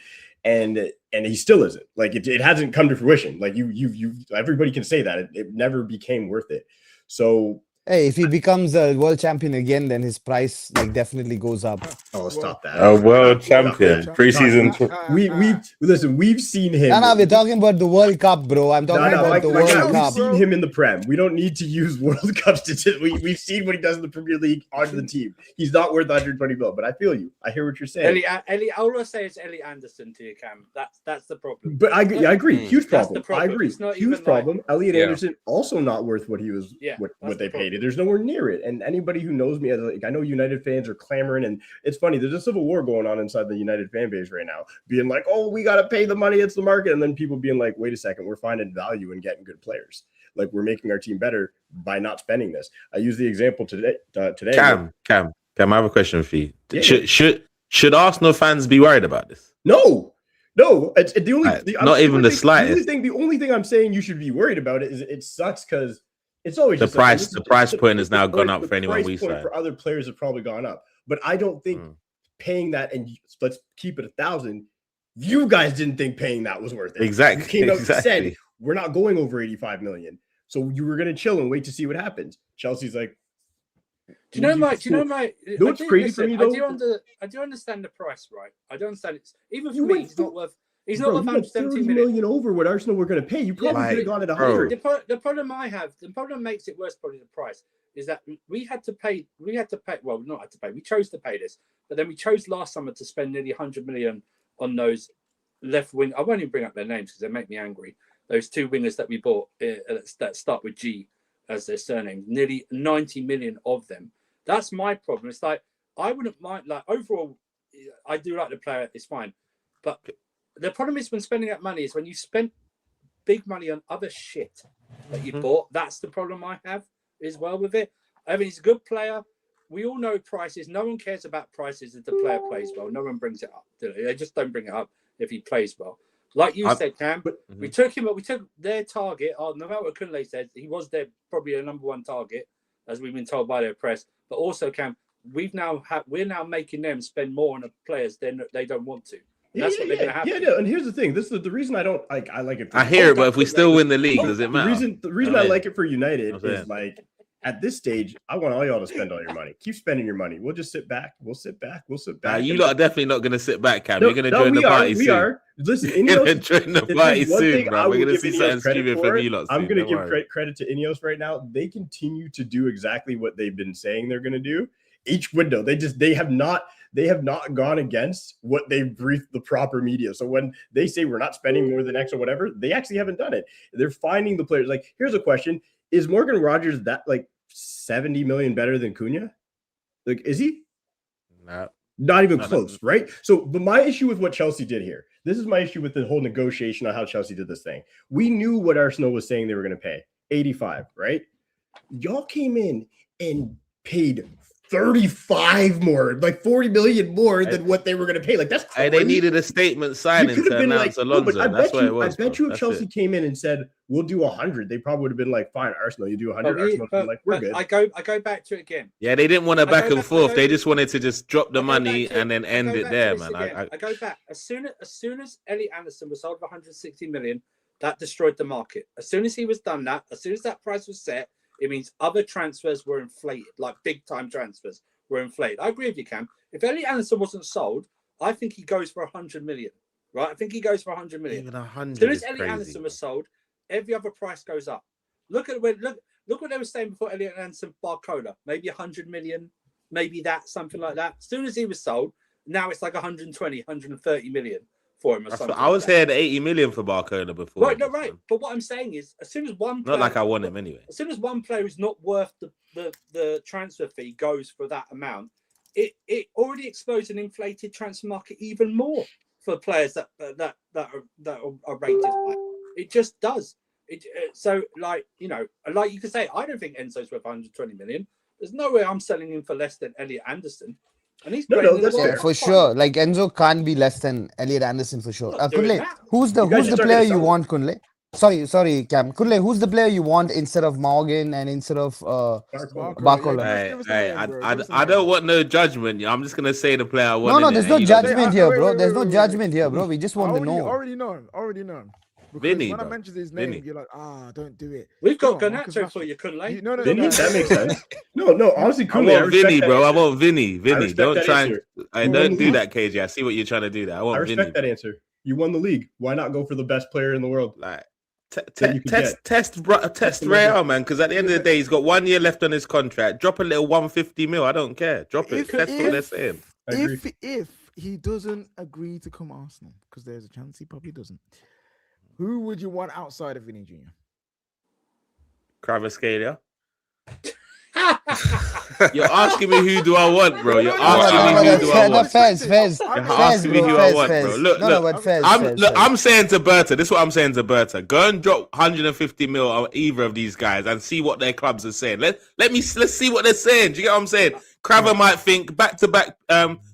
And he still isn't. Like, it hasn't come to fruition. Like, you everybody can say that it never became worth it. So Hey, if he becomes a world champion again, then his price like definitely goes up. Oh, stop that! A world champion preseason. We've seen him. No, we're talking about the World Cup, bro. I'm talking about the World Cup. We've seen him in the Prem. We don't need to use World Cup statistics. We've seen what he does in the Premier League onto the team. He's not worth 120 mil, but I feel you. I hear what you're saying. All I say is Ellie Anderson to you, Cam. That's the problem. But I agree. Huge problem. I agree. Huge problem. Elliot Anderson also not worth what he was. What they paid. There's nowhere near it. And anybody who knows me, I know United fans are clamoring, and it's funny. There's a civil war going on inside the United fan base right now, being like, "Oh, we got to pay the money. It's the market," and then people being like, "Wait a second, we're finding value in getting good players. Like, we're making our team better by not spending this." I use the example today. Cam, I have a question for you. Yeah. Should Arsenal fans be worried about this? No. It's the only. Not even the slightest. The only thing I'm saying you should be worried about it is it sucks because. It's always the price point has now gone up for anyone we sign. For other players have probably gone up, but I don't think paying that, and let's keep it 1,000. You guys didn't think paying that was worth it. Exactly. You came out and said we're not going over 85 million, so you were going to chill and wait to see what happens. Chelsea's like, do you know my? It's crazy for me though. I do understand the price, right? I don't understand it. Even for me, it's not worth. He's not worth 170 million over what Arsenal were going to pay. You probably could have gone at 100. The problem I have, the problem makes it worse. Probably the price is that we had to pay. Well, not had to pay. We chose to pay this, but then we chose last summer to spend nearly 100 million on those left wing. I won't even bring up their names because they make me angry. Those two wingers that we bought that start with G as their surname. Nearly 90 million of them. That's my problem. It's like I wouldn't mind. Like, overall, I do like the player. It's fine, but the problem is when spending that money is when you spend big money on other shit that you bought. That's the problem I have as well with it. I mean, he's a good player. We all know prices. No one cares about prices if the player plays well. No one brings it up. Do they? They just don't bring it up if he plays well. Like you said, Cam, we took him, but we took their target. No matter what Kunle said, he was probably a number one target, as we've been told by their press. But also, Cam, we're now making them spend more on the players than they don't want to. That's what they're going to have. Yeah, and here's the thing. This is the reason I don't like. I like it. I hear it, but if we still win the league, does it matter? The reason I like it for United is like at this stage, I want all y'all to spend all your money. Keep spending your money. We'll just sit back. We'll sit back. You lot are definitely not going to sit back, Cam. You're going to join the party soon. We are. Listen, Ineos, you're going to join the party soon, bro. We're going to see something stupid from you lot. I'm going to give credit to Ineos right now. They continue to do exactly what they've been saying they're going to do. Each window, they have not gone against what they've briefed the proper media. So when they say we're not spending more than X or whatever, they actually haven't done it. They're finding the players. Like, here's a question: is Morgan Rogers that like 70 million better than Cunha? Like, is he? Not even close, right? So, but my issue with what Chelsea did here, this is my issue with the whole negotiation on how Chelsea did this thing. We knew what Arsenal was saying they were going to pay, 85, right? Y'all came in and paid 35 more, like 40 million more than what they were going to pay. Like, that's crazy. They needed a statement signing to announce Alonso. I That's bet what it was. I bet you if That's Chelsea it. came in and said, we'll do 100, they probably would have been like, fine, Arsenal, you do 100. Arsenal would have been like, we're good. I go back to it again. Yeah, they didn't want a back and forth. They just wanted to just drop the money and then end it there, man. I go back. As soon as Elliot Anderson was sold for 160 million, that destroyed the market. As soon as he was done that, as soon as that price was set, it means other transfers were inflated, like big time transfers were inflated. I agree with you, Cam. If Elliot Anderson wasn't sold, I think he goes for 100 million. Right? I think he goes for 100 million. Even 100 as soon as is Elliot crazy. Anderson was sold, every other price goes up. Look what they were saying before Elliot Anderson, Barcola. Maybe 100 million, maybe that, something like that. As soon as he was sold, now it's like 120, 130 million for him. Or something I was like hearing 80 million for Barcola before. Right, no, right. But what I'm saying is, as soon as one player, Not like I want him anyway. as soon as one player is not worth the transfer fee goes for that amount, it already explodes an inflated transfer market even more for players that are rated high. It just does. So like you could say, I don't think Enzo's worth 120 million. There's no way I'm selling him for less than Elliot Anderson. And he's that's fair. For sure. Like Enzo can't be less than Elliot Anderson for sure. Not doing Kunle, that. who's the guys are talking player to you someone. want, Kunle? Sorry, Cam. Kunle, who's the player you want instead of Morgan and instead of Barcola? I don't want no judgment. I'm just gonna say the player I want. No, there's no innit? judgment here, bro. wait, There's no wait, judgment here, bro. We just want to know. Already known. Because Vinny, when I bro. mentioned his name, Vinny. you're like, don't do it. We've got Come on, Marcus Garnacho for Rashford. you, Kunle. No, Vinny, that makes sense. No, honestly, I Kunle, want Vinny, bro. I answer. want Vinny. respect Don't that try and answer. don't do that, KJ. I see what you're trying to do there. I I want respect Vinny. that answer. You won the league. Why not go for the best player in the world? Like That you could test the Real, man, because at the end of the day, he's got 1 year left on his contract. Drop a little 150 mil. I don't care. Drop it. That's what they're saying. I agree. If he doesn't agree to come Arsenal, because there's a chance he probably doesn't, who would you want outside of Vinny Jr.? Kvaratskhelia. You're asking me who do I want, bro. You're asking me who do I want. Fez, You're asking me who I want, bro. Look, I'm saying to Berta, this is what I'm saying to Berta. Go and drop 150 mil on either of these guys and see what their clubs are saying. Let's see what they're saying. Do you get what I'm saying? Craver might think back-to-back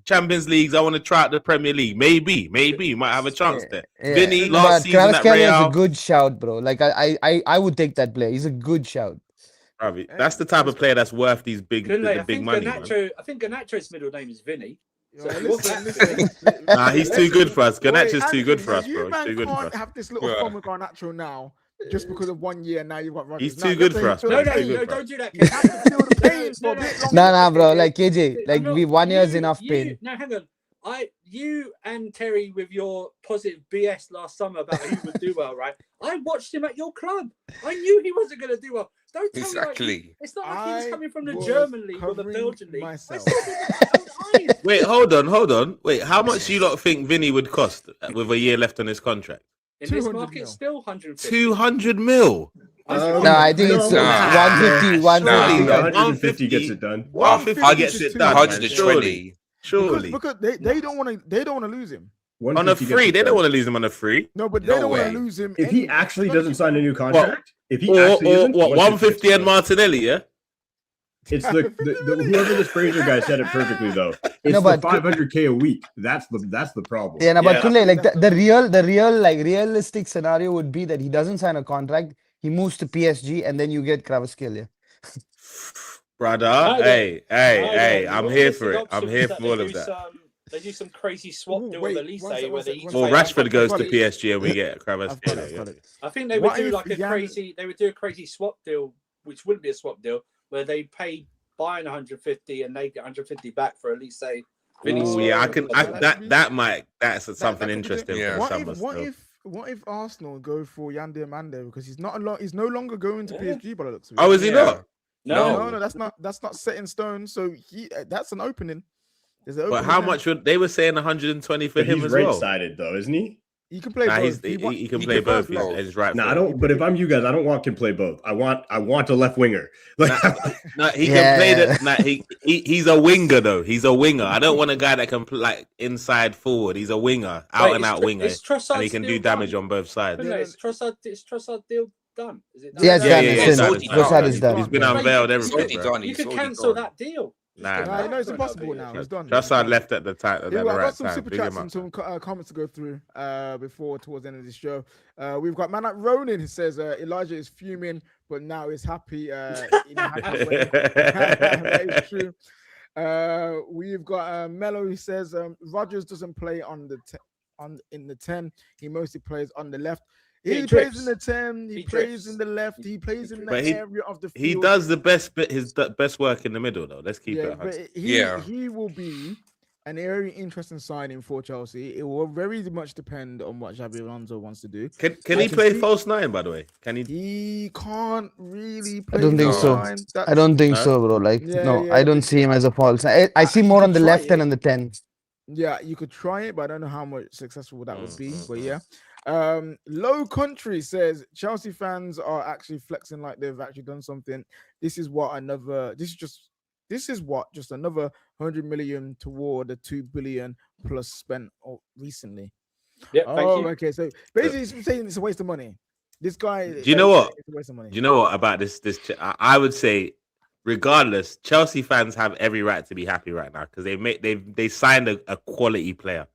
Champions Leagues. I want to try out the Premier League. Maybe you might have a chance there. Vinny last season at Real. is a good shout, bro. Like I would take that player. He's a good shout. That's the type of player that's worth these big money. I think Garnacho's middle name is Vinny. So Nah, he's too good for us. Garnacho's too good for us, You bro. He's too good for us. Have this little fun with Garnacho now, just because of 1 year. Now you've got Rodgers. He's too good for us, bro. No, don't do that. You have to feel the pain for a bit longer. Nah, bro. Like KJ, like we 1 year is enough pain. No, hang on. You and Terry with your positive BS last summer about he would do well, right? I watched him at your club. I knew he wasn't going to do well. Don't tell me it's not like he was coming from the German league or the Belgian league. Wait, hold on. Wait, how much do you lot think Vinny would cost with a year left on his contract? In this market, still 150. 200 mil. No, I think it's 150. 150 gets it done. 150 gets it done. 120. Surely. Because they don't want to lose him. On a free, they don't want to lose him on a free. No, but they don't want to lose him. If he actually doesn't sign a new contract, if he or actually isn't, 150 and Martinelli, yeah? It's the whoever this Fraser guy said it perfectly though. It's No, but the 500K a week. That's the problem. Yeah, no, but Kunle, like the real like realistic scenario would be that he doesn't sign a contract, he moves to PSG, and then you get Kvaratskhelia. Brother, hey, I'm here for it. I'm here for all of that. They do some crazy swap deal with Elise where they each Or pay Rashford goes to 100. PSG and we get Kvaratskhelia. Got it. I think they would do like they would do a crazy swap deal, which wouldn't be a swap deal, where they pay Bayern 150 and they get 150 back for Elise. Oh yeah, I can. That's something interesting. What if Arsenal go for Yandir Mande because he's no longer going to PSG by the looks of it. Oh, is he not? No, that's not set in stone. So that's an opening. But how much would they were saying 120 for him he's as well? Right-sided though, isn't he? He can play both. He can play both. He's right. No, I don't. But if I'm you guys, I don't want can play both. I want a left winger. No, he can play that. He's a winger though. He's a winger. I don't want a guy that can play like inside forward. He's a winger, out winger, and he can do damage on both sides. Is Trossard deal done? Is it done? Yeah, Trossard is done. He's been unveiled. Everything. You could cancel that deal. Nah. No, it's impossible now. It's done. Trossard left at the time. At Yeah, the well, I've right got some time. super Big him chats and up. some comments to go through before towards the end of the show. We've got man like Ronan who says Elijah is fuming, but now is happy. In a happy way. That is true. We've got Mello who says Rodgers doesn't play on the in the 10. He mostly plays on the left. He plays in the 10. He plays in the left. He plays in the area of the field. He does the best bit. His best work in the middle, though. Let's keep it. But he will be an very interesting signing for Chelsea. It will very much depend on what Xabi Alonso wants to do. Can he play false nine? By the way, can he? He can't really play. I don't think so. I don't think so, bro. Like, no, I don't see him as a false. I see more on the left than on the 10. Yeah, you could try it, but I don't know how much successful that would be. But yeah. Low Country says Chelsea fans are actually flexing like they've actually done something. This is what just another 100 million toward the 2 billion plus spent recently. Yeah, thank you. Okay. So basically, he's saying it's a waste of money. This guy. Do you know what? It's a waste of money. Do you know what about this? I would say, regardless, Chelsea fans have every right to be happy right now because they signed a quality player.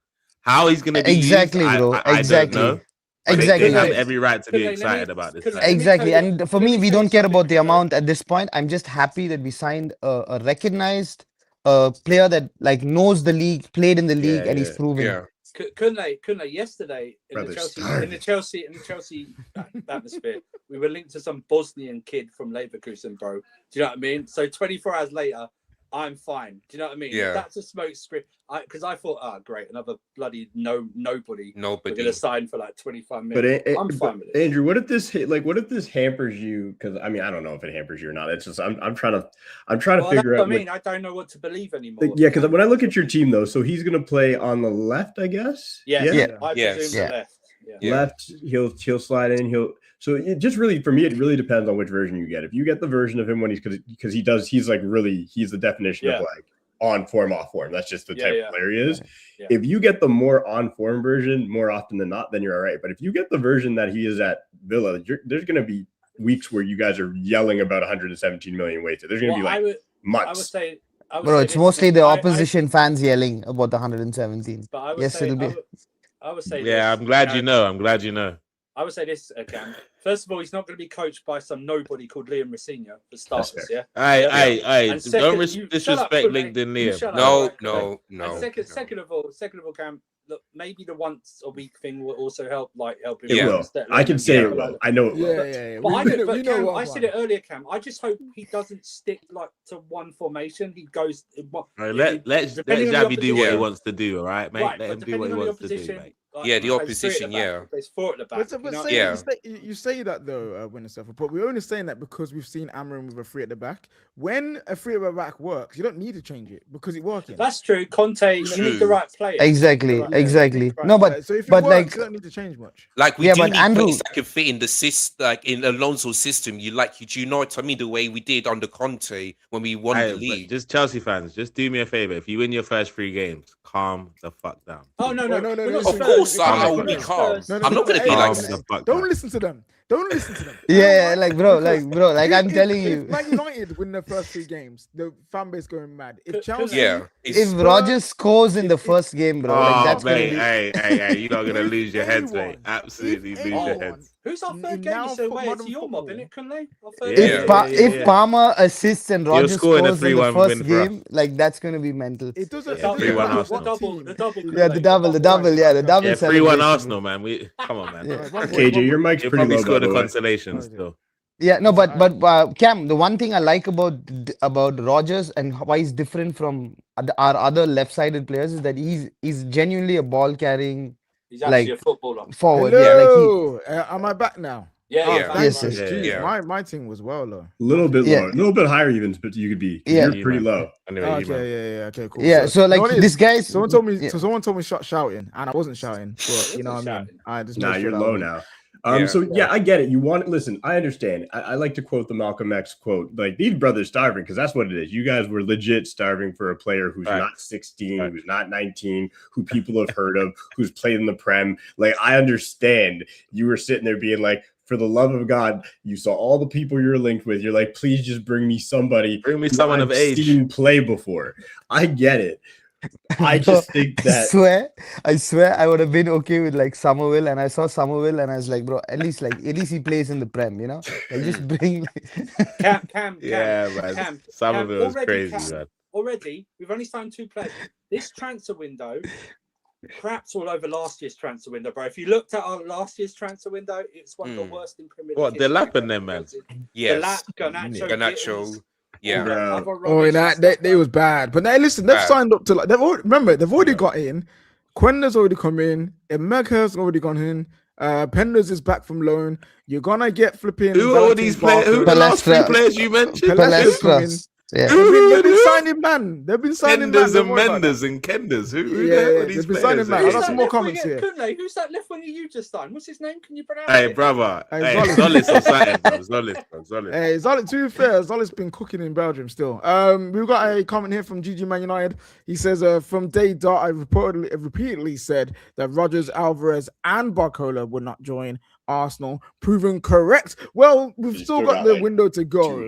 How he's gonna be exactly, used, bro. I don't know. Exactly. They have every right to be excited about this. Exactly. And for me, we don't care about the amount at this point. I'm just happy that we signed a recognized player that like knows the league, played in the league, and he's proven. Yeah. Couldn't they yesterday in the Chelsea atmosphere, we were linked to some Bosnian kid from Leverkusen, bro. Do you know what I mean? So 24 hours later, I'm fine. Do you know what I mean? Yeah. That's a smoke screen. Because I thought, great, another bloody nobody. We're gonna sign for like 25 minutes. But I'm fine with it. Andrew, what if this hampers you? Because I mean, I don't know if it hampers you or not. It's just I'm trying to figure out. I mean, I don't know what to believe anymore. Yeah, because when I look at your team though, so he's gonna play on the left, I guess. I presume the left. Yeah. Left, he'll slide in. So it just really, for me, it really depends on which version you get. If you get the version of him when he's the definition of like on form, off form. That's just the type of player he is. Yeah. If you get the more on form version more often than not, then you're all right. But if you get the version that he is at Villa, there's going to be weeks where you guys are yelling about 117 million wasted. There's going to be months. I would say, bro, it's mostly the opposition fans yelling about the 117. But I would yes, say, it'll be. I would say. Yeah, this, I'm glad you know. I'm glad you know. I would say this, Cam. First of all, he's not going to be coached by some nobody called Liam Rossinha for starters. Yeah. Hey! Don't disrespect LinkedIn, Liam. No. And second of all, Cam. Look, maybe the once a week thing will also help him. It will. I can say it will. I know it will. Yeah. But Cam, I said it earlier, Cam. I just hope he doesn't stick like to one formation. He goes. Let Xavi do what he wants to do. All right, mate. Let him do what he wants to do, mate. The opposition, There's four at the back. You say that though, Wintersteffer, but we're only saying that because we've seen Amarim with a 3 at the back. When a 3 at the back works, you don't need to change it because it's working. That's true. Conte, you need the right player. Exactly. No, but so if it but works, like you don't need to change much. Like we do but need Andrew, players that can fit in the like in Alonso's system. You know what I mean? The way we did under Conte when we won the league. Just Chelsea fans, just do me a favor. If you win your first 3 games, calm the fuck down. Oh no. Of course, I will be calm. I'm not going to be like. Don't listen to them. Yeah, like bro, I'm telling you. If Man United win their first 3 games, the fan base going mad. If Chelsea, if Rodgers scores in the first game, bro, like that's mate, hey, you're not gonna lose your heads, mate. Absolutely lose your heads. Who's our third game? You said, wait, it's your mob, innit, Kunle? If Palmer assists and Rodgers scores in the first game, like that's gonna be mental. It doesn't. 3-1 Arsenal. The double. Yeah, the double. Yeah, 3-1 Arsenal, man. Come on, man. KJ, your mic's pretty low. Scored a consolation still. Yeah, no, but Cam, the one thing I like about Rodgers and why he's different from our other left-sided players is that he's genuinely a ball carrying. He's actually a footballer. Forward, Hello. Am I back now? Yeah. Yes. My thing was well low. A little bit low, a little bit higher even, but you could be. Yeah. You're pretty low. Okay, cool. Yeah, so like this guy's. Someone told me stop shouting, and I wasn't shouting. But you know what I mean. You're low now. So I get it. You want listen, I understand. I like to quote the Malcolm X quote, like these brothers starving, because that's what it is. You guys were legit starving for a player who's not 16, who's not 19, who people have heard of, who's played in the Prem. Like, I understand you were sitting there being like, for the love of God, you saw all the people you're linked with. You're like, please just bring me somebody. Bring me someone of age. Seen play before. I get it. I just think that I swear I would have been okay with like Somerville, and I saw Somerville and I was like, bro, at least he plays in the Prem, you know? Like, just bring Cam, Somerville is crazy, man. Already, we've only signed 2 players. This transfer window, craps all over last year's transfer window, bro. If you looked at our last year's transfer window, it's one of the worst in Premier League. What, they're lapping them, man? Yes. Garnacho. Yeah. They was bad. But now listen, they've signed up to like they've already got in. Quender's already come in. Emeka's already gone in. Penders is back from loan. You're gonna get flipping. Who are all these players? Who are the last 3 players you mentioned? Palestra. Yeah. They've been signing man. They've been signing Kenders man. and Menders and Kenders. Who are these they've been players? signing man. I got some more comments here. Who's that left winger you just signed? What's his name? Can you pronounce Hey, it? brother. Hey, Zolis or something. Zolis. Hey, Zolis, to be fair, Zolis been cooking in Belgium still. We've got a comment here from GG Man United. He says, from day dot, I repeatedly said that Rodgers, Alvarez, and Barcola would not join Arsenal. Proven correct. Well, we've still got the window to go.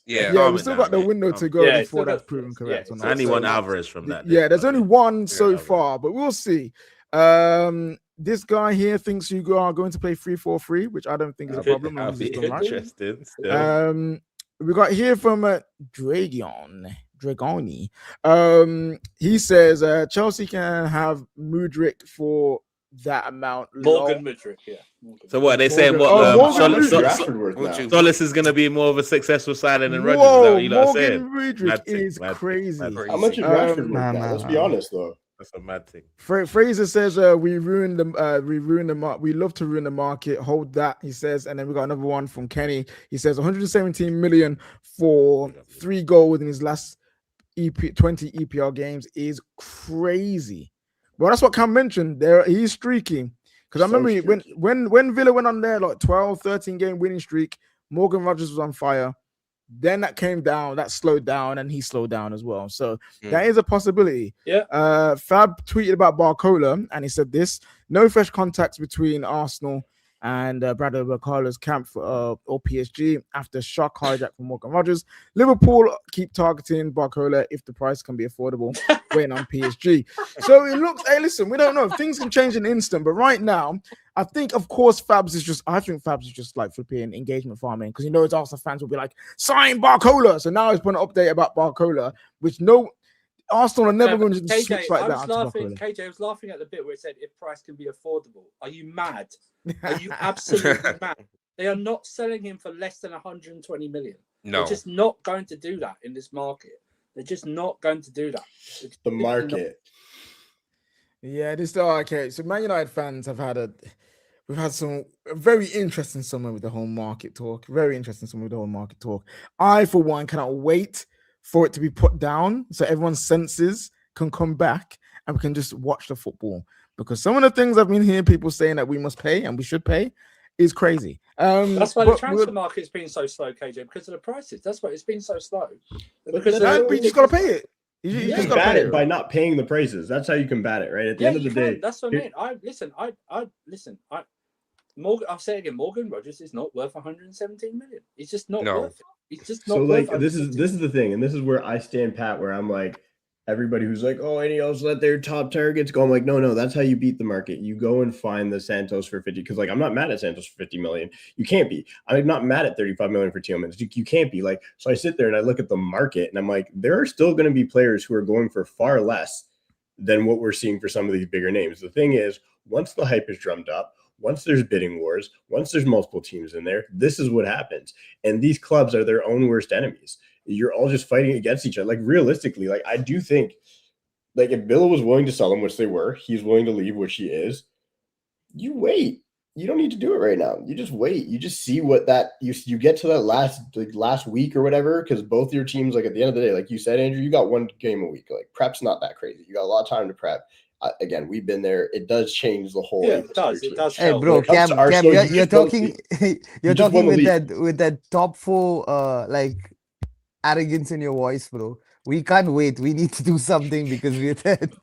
Yeah, we've still got the window to go before that's proven correct. I only want Alvarez from that. Yeah, there's only one so far, but we'll see. This guy here thinks you are going to play 3-4-3, which I don't think is a problem. That'd be interesting. We got here from Dragoni. He says Chelsea can have Mudryk for that amount. Morgan Mudryk, yeah. So what are they saying? Solis is going to be more of a successful signing than Rodgers? Is that what you lot are saying? Mudryk is crazy. How much is Rashford worth now? Let's be honest, though. That's a mad thing. Fraser says we ruined the market. We love to ruin the market. Hold that, he says. And then we got another one from Kenny. He says 117 million for 3 goals in his last 20 EPL games is crazy. Well, that's what Cam mentioned. He's streaking. Because I remember when Villa went on their like 12, 13 game winning streak, Morgan Rodgers was on fire. Then that came down, that slowed down, and he slowed down as well. So that is a possibility. Yeah. Fab tweeted about Barcola, and he said this: no fresh contacts between Arsenal and Bradley Barcola's camp or PSG after shock hijack from Morgan Rodgers. Liverpool keep targeting Barcola if the price can be affordable, waiting on PSG. So it looks, hey, listen, we don't know. Things can change in an instant, but right now, I think, of course, Fabs is just like flipping engagement farming, because his Arsenal fans will be like, sign Barcola. So now he's putting an update about Barcola, which Arsenal are never going to switch like that. KJ was laughing at the bit where it said if price can be affordable. Are you mad? Are you absolutely mad? They are not selling him for less than 120 million. No. They're just not going to do that in this market. They're just not going to do that. The market. Yeah, okay. So Man United fans we've had some very interesting summer with the whole market talk. I, for one, cannot wait for it to be put down so everyone's senses can come back and we can just watch the football. Because some of the things I've been hearing people saying that we must pay and we should pay is crazy. That's why the transfer market's been so slow, KJ, because of the prices. That's why it's been so slow. Because you just got to pay it. You just combat it by not paying the prices. That's how you combat it, right? At the end of the day. That's what I mean. I'll say it again, Morgan Rodgers is not worth 117 million. He's just not worth it. He's just not worth it. This is the thing, and this is where I stand pat, where I'm like, everybody who's like, oh, any else let their top targets go. I'm like, no, that's how you beat the market. You go and find the Santos for 50, because like I'm not mad at Santos for 50 million. You can't be. I'm not mad at 35 million for Tielemans. You can't be. Like, so I sit there and I look at the market and I'm like, there are still going to be players who are going for far less than what we're seeing for some of these bigger names. The thing is, once the hype is drummed up, once there's bidding wars, once there's multiple teams in there, this is what happens. And these clubs are their own worst enemies. You're all just fighting against each other. Like, realistically, like, I do think, like, if Villa was willing to sell him, which they were, he's willing to leave, which he is, you wait. You don't need to do it right now. You just wait. You just see what you get to that last week or whatever, because both your teams, like, at the end of the day, like you said, Andrew, you got one game a week. Like, prep's not that crazy. You got a lot of time to prep. again, we've been there. It does change the whole. Yeah, it does. It does. Hey, help. bro, When it comes Cam, to Arsenal, you you're just won the talking, league. you're just won talking the with that top 4, like arrogance in your voice, bro. We can't wait. We need to do something because we're dead.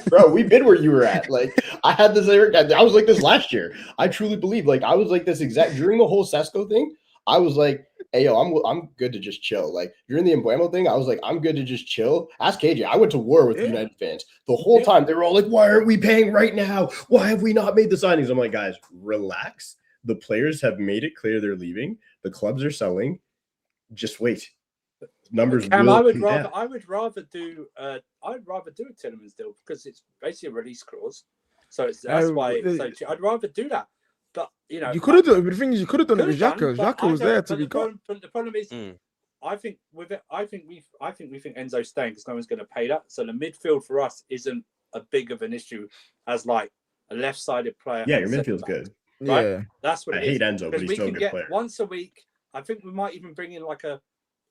Bro, we've been where you were at. Like, I had this. I was like this last year. I truly believe. Like, I was like this exact during the whole Sesko thing. I was like, hey, yo, I'm good to just chill. Like, during the Embuemo thing, I was like, I'm good to just chill. Ask KJ. I went to war with United fans the whole time. They were all like, why aren't we paying right now? Why have we not made the signings? I'm like, guys, relax. The players have made it clear they're leaving. The clubs are selling. Just wait. Numbers. Cam, will I would come rather. down. I would rather do. I'd rather do a Tillemans deal because it's basically a release clause. So that's why. I'd rather do that. But you know, you could have done. But the thing is, you could have done it with Xhaka. but Xhaka was I don't- there to but be the cut. problem, the problem is, I think with it, I think we think Enzo's staying because no one's going to pay that. So the midfield for us isn't a big of an issue as like a left-sided player. Yeah, and your centre midfield's back, good. right? Yeah, That's what I it hate is. Enzo, but Because he's we still a can good get player. once a week. I think we might even bring in like a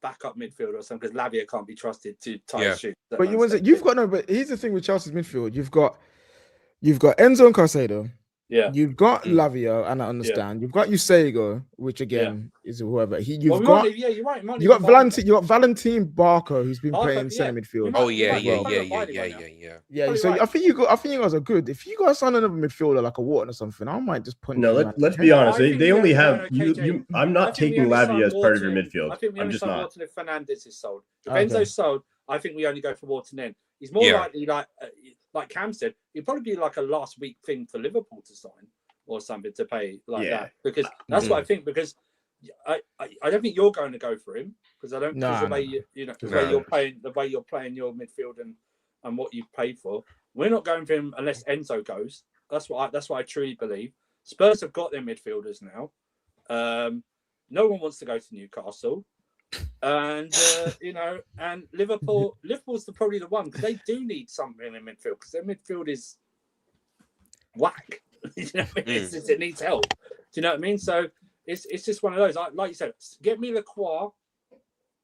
backup midfielder or something because Lavia can't be trusted to tie a shoot. but you've got no. But here's the thing with Chelsea's midfield: you've got Enzo and Caicedo. Yeah. You've got Lavia, and I understand. You've got Eusego, which again is whoever. You've got you're right. you got Valentin Barco, who's been playing centre midfield. Oh yeah. Yeah. So I think you guys are good. If you guys sign another midfielder like a Wharton or something, I might just punch. No, you, let's be honest. They only have you. I'm not taking Lavia as part of your midfield. I think we I'm only just sign not. Wharton if Fernandez is sold. If Okay. Enzo's sold, I think we only go for Wharton then. He's more likely like Cam said, it'd probably be like a last week thing for Liverpool to sign or something to pay like that. Because that's what I think. Because I don't think you're going to go for him because I don't because the way the way you're playing your midfield and what you've paid for. We're not going for him unless Enzo goes. That's what I truly believe. Spurs have got their midfielders now. No one wants to go to Newcastle. And and Liverpool's probably the one because they do need something in midfield because their midfield is whack. You know what I mean? It needs help. Do you know what I mean? So it's just one of those. Like you said, get me Lacroix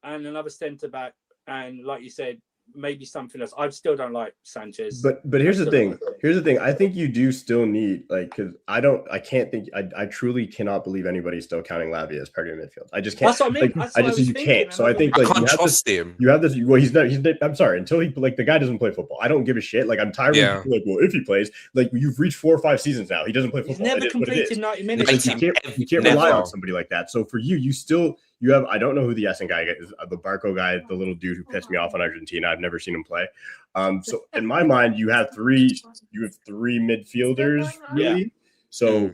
and another centre back, and like you said, maybe something else. I still don't like Sanchez. But here's the thing. I think you do still need because I truly cannot believe anybody's still counting Lavia as part of your midfield. I just can't. That's what I mean. I just you can't. So I think I can't trust him. You have this. Well, he's not. I'm sorry. Until he the guy doesn't play football. I don't give a shit. Like I'm tired of people well, if he plays, you've reached 4 or 5 seasons now. He doesn't play football. He's never completed 90 minutes. You can't rely on somebody like that. So for you have, I don't know who the Essen guy is, the Barco guy, the little dude who pissed me off on Argentina. I've never seen him play. So in my mind, you have three midfielders, really. Yeah. So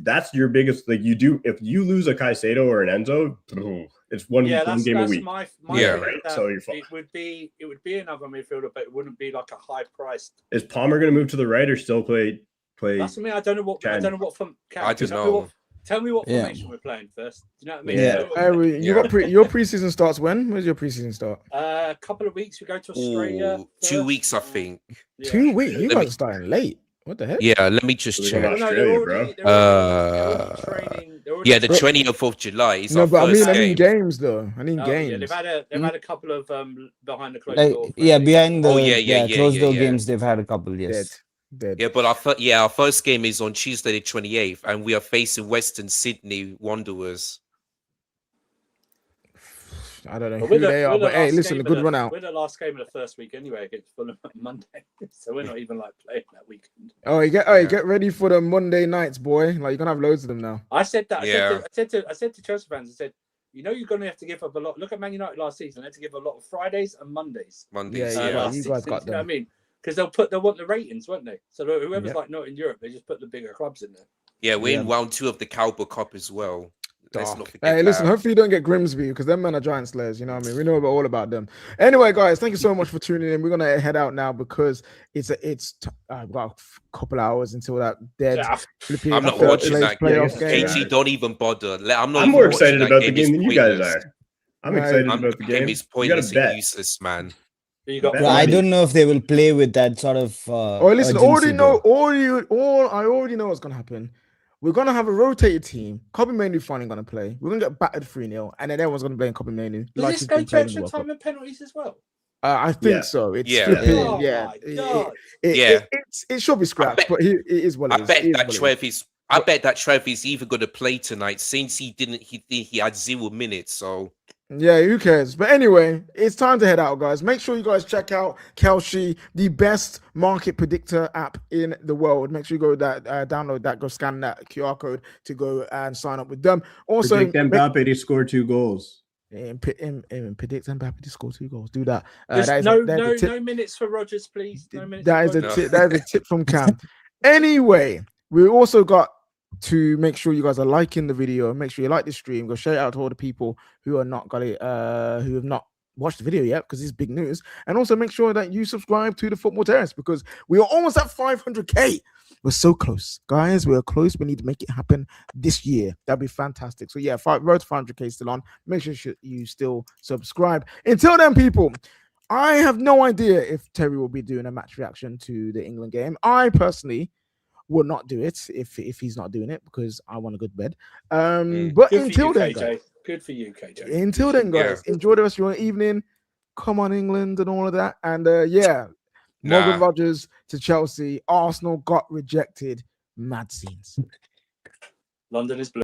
that's your biggest, if you lose a Caicedo or an Enzo, it's one game a week. My right. So you're fine. It would be another midfielder, but it wouldn't be like a high priced. Is Palmer going to move to the right or still play? That's what I don't know what. I don't know. Tell me what formation we're playing first. Do you know what I mean? Yeah. Your preseason starts when? When's your preseason start? A couple of weeks. We go to Australia. 2 weeks, I think. 2 weeks. You guys are starting late. What the heck? Yeah, let me just check. Australia, The 20th of July is no, but I mean games though. I mean games. Yeah, they've had a couple of behind the closed door. Behind the closed door games, they've had a couple. Yes. Dead. Yeah, but our first game is on Tuesday the 28th, and we are facing Western Sydney Wanderers. I don't know who they are, but hey, listen, a good run out. We're the last game of the first week anyway against Fulham on Monday, so we're not even playing that weekend. Get ready for the Monday nights, boy. You're gonna have loads of them now. I said that. I said to Chelsea fans, I said, you're going to have to give up a lot. Look at Man United last season; they had to give a lot of Fridays and Mondays. Yeah, you guys got them. You know what I mean? Because they'll want the ratings, won't they? So whoever's not in Europe, they just put the bigger clubs in there. Yeah, we're in round 2 of the Carabao Cup as well. Let's not forget hey, listen, hopefully you don't get Grimsby because them men are giant slayers, you know what I mean? We know all about them. Anyway, guys, thank you so much for tuning in. We're gonna head out now because I've got a couple hours until that dead I'm not watching that game. KG, don't even bother. I'm more excited about the game than you guys are. I'm excited about the game. Is pointless and useless, man. I don't know if they will play with that sort of. Listen, I already know what's gonna happen. We're gonna have a rotated team. Kobe Mainoo finally gonna play. We're gonna get battered 3-0, and then everyone's gonna play in Kobe Mainoo. Does this go to extra time and penalties as well? I think Yeah. so. It's Yeah. flipping. Oh Yeah. my God. It should be scrapped, but it is what it I is. bet It is that what it is. Trevor's. I bet that Trevor's either going to play tonight since he didn't. He had 0 minutes. So Yeah, who cares? But anyway, it's time to head out, guys. Make sure you guys check out Kelshi, the best market predictor app in the world. Make sure you go download that, go scan that QR code to go and sign up with them. Also, Predict Mbappe to score 2 goals. And predict Mbappe to score 2 goals. Do that. Just That is no minutes for Rodgers, please. No minutes. that for is a Rodgers. tip. That is a tip from Cam. Anyway, we also got to make sure you guys are liking the video. Make sure you like the stream. Go shout out to all the people who are not got it, who have not watched the video yet, because it's big news. And also make sure that you subscribe to the Football Terrace, because we are almost at 500k. We're so close, guys. We're close. We need to make it happen this year. That'd be fantastic. So yeah, road to 500k still on. Make sure you still subscribe. Until then, people, I have no idea if Terry will be doing a match reaction to the England game. I personally will not do it if he's not doing it, because I want to go to bed. But Good until for you, then, KJ. guys, Good for you, KJ. until then, guys, enjoy the rest of your evening. Come on, England, and all of that. And yeah, Morgan Rogers to Chelsea. Arsenal got rejected. Mad scenes. London is blue.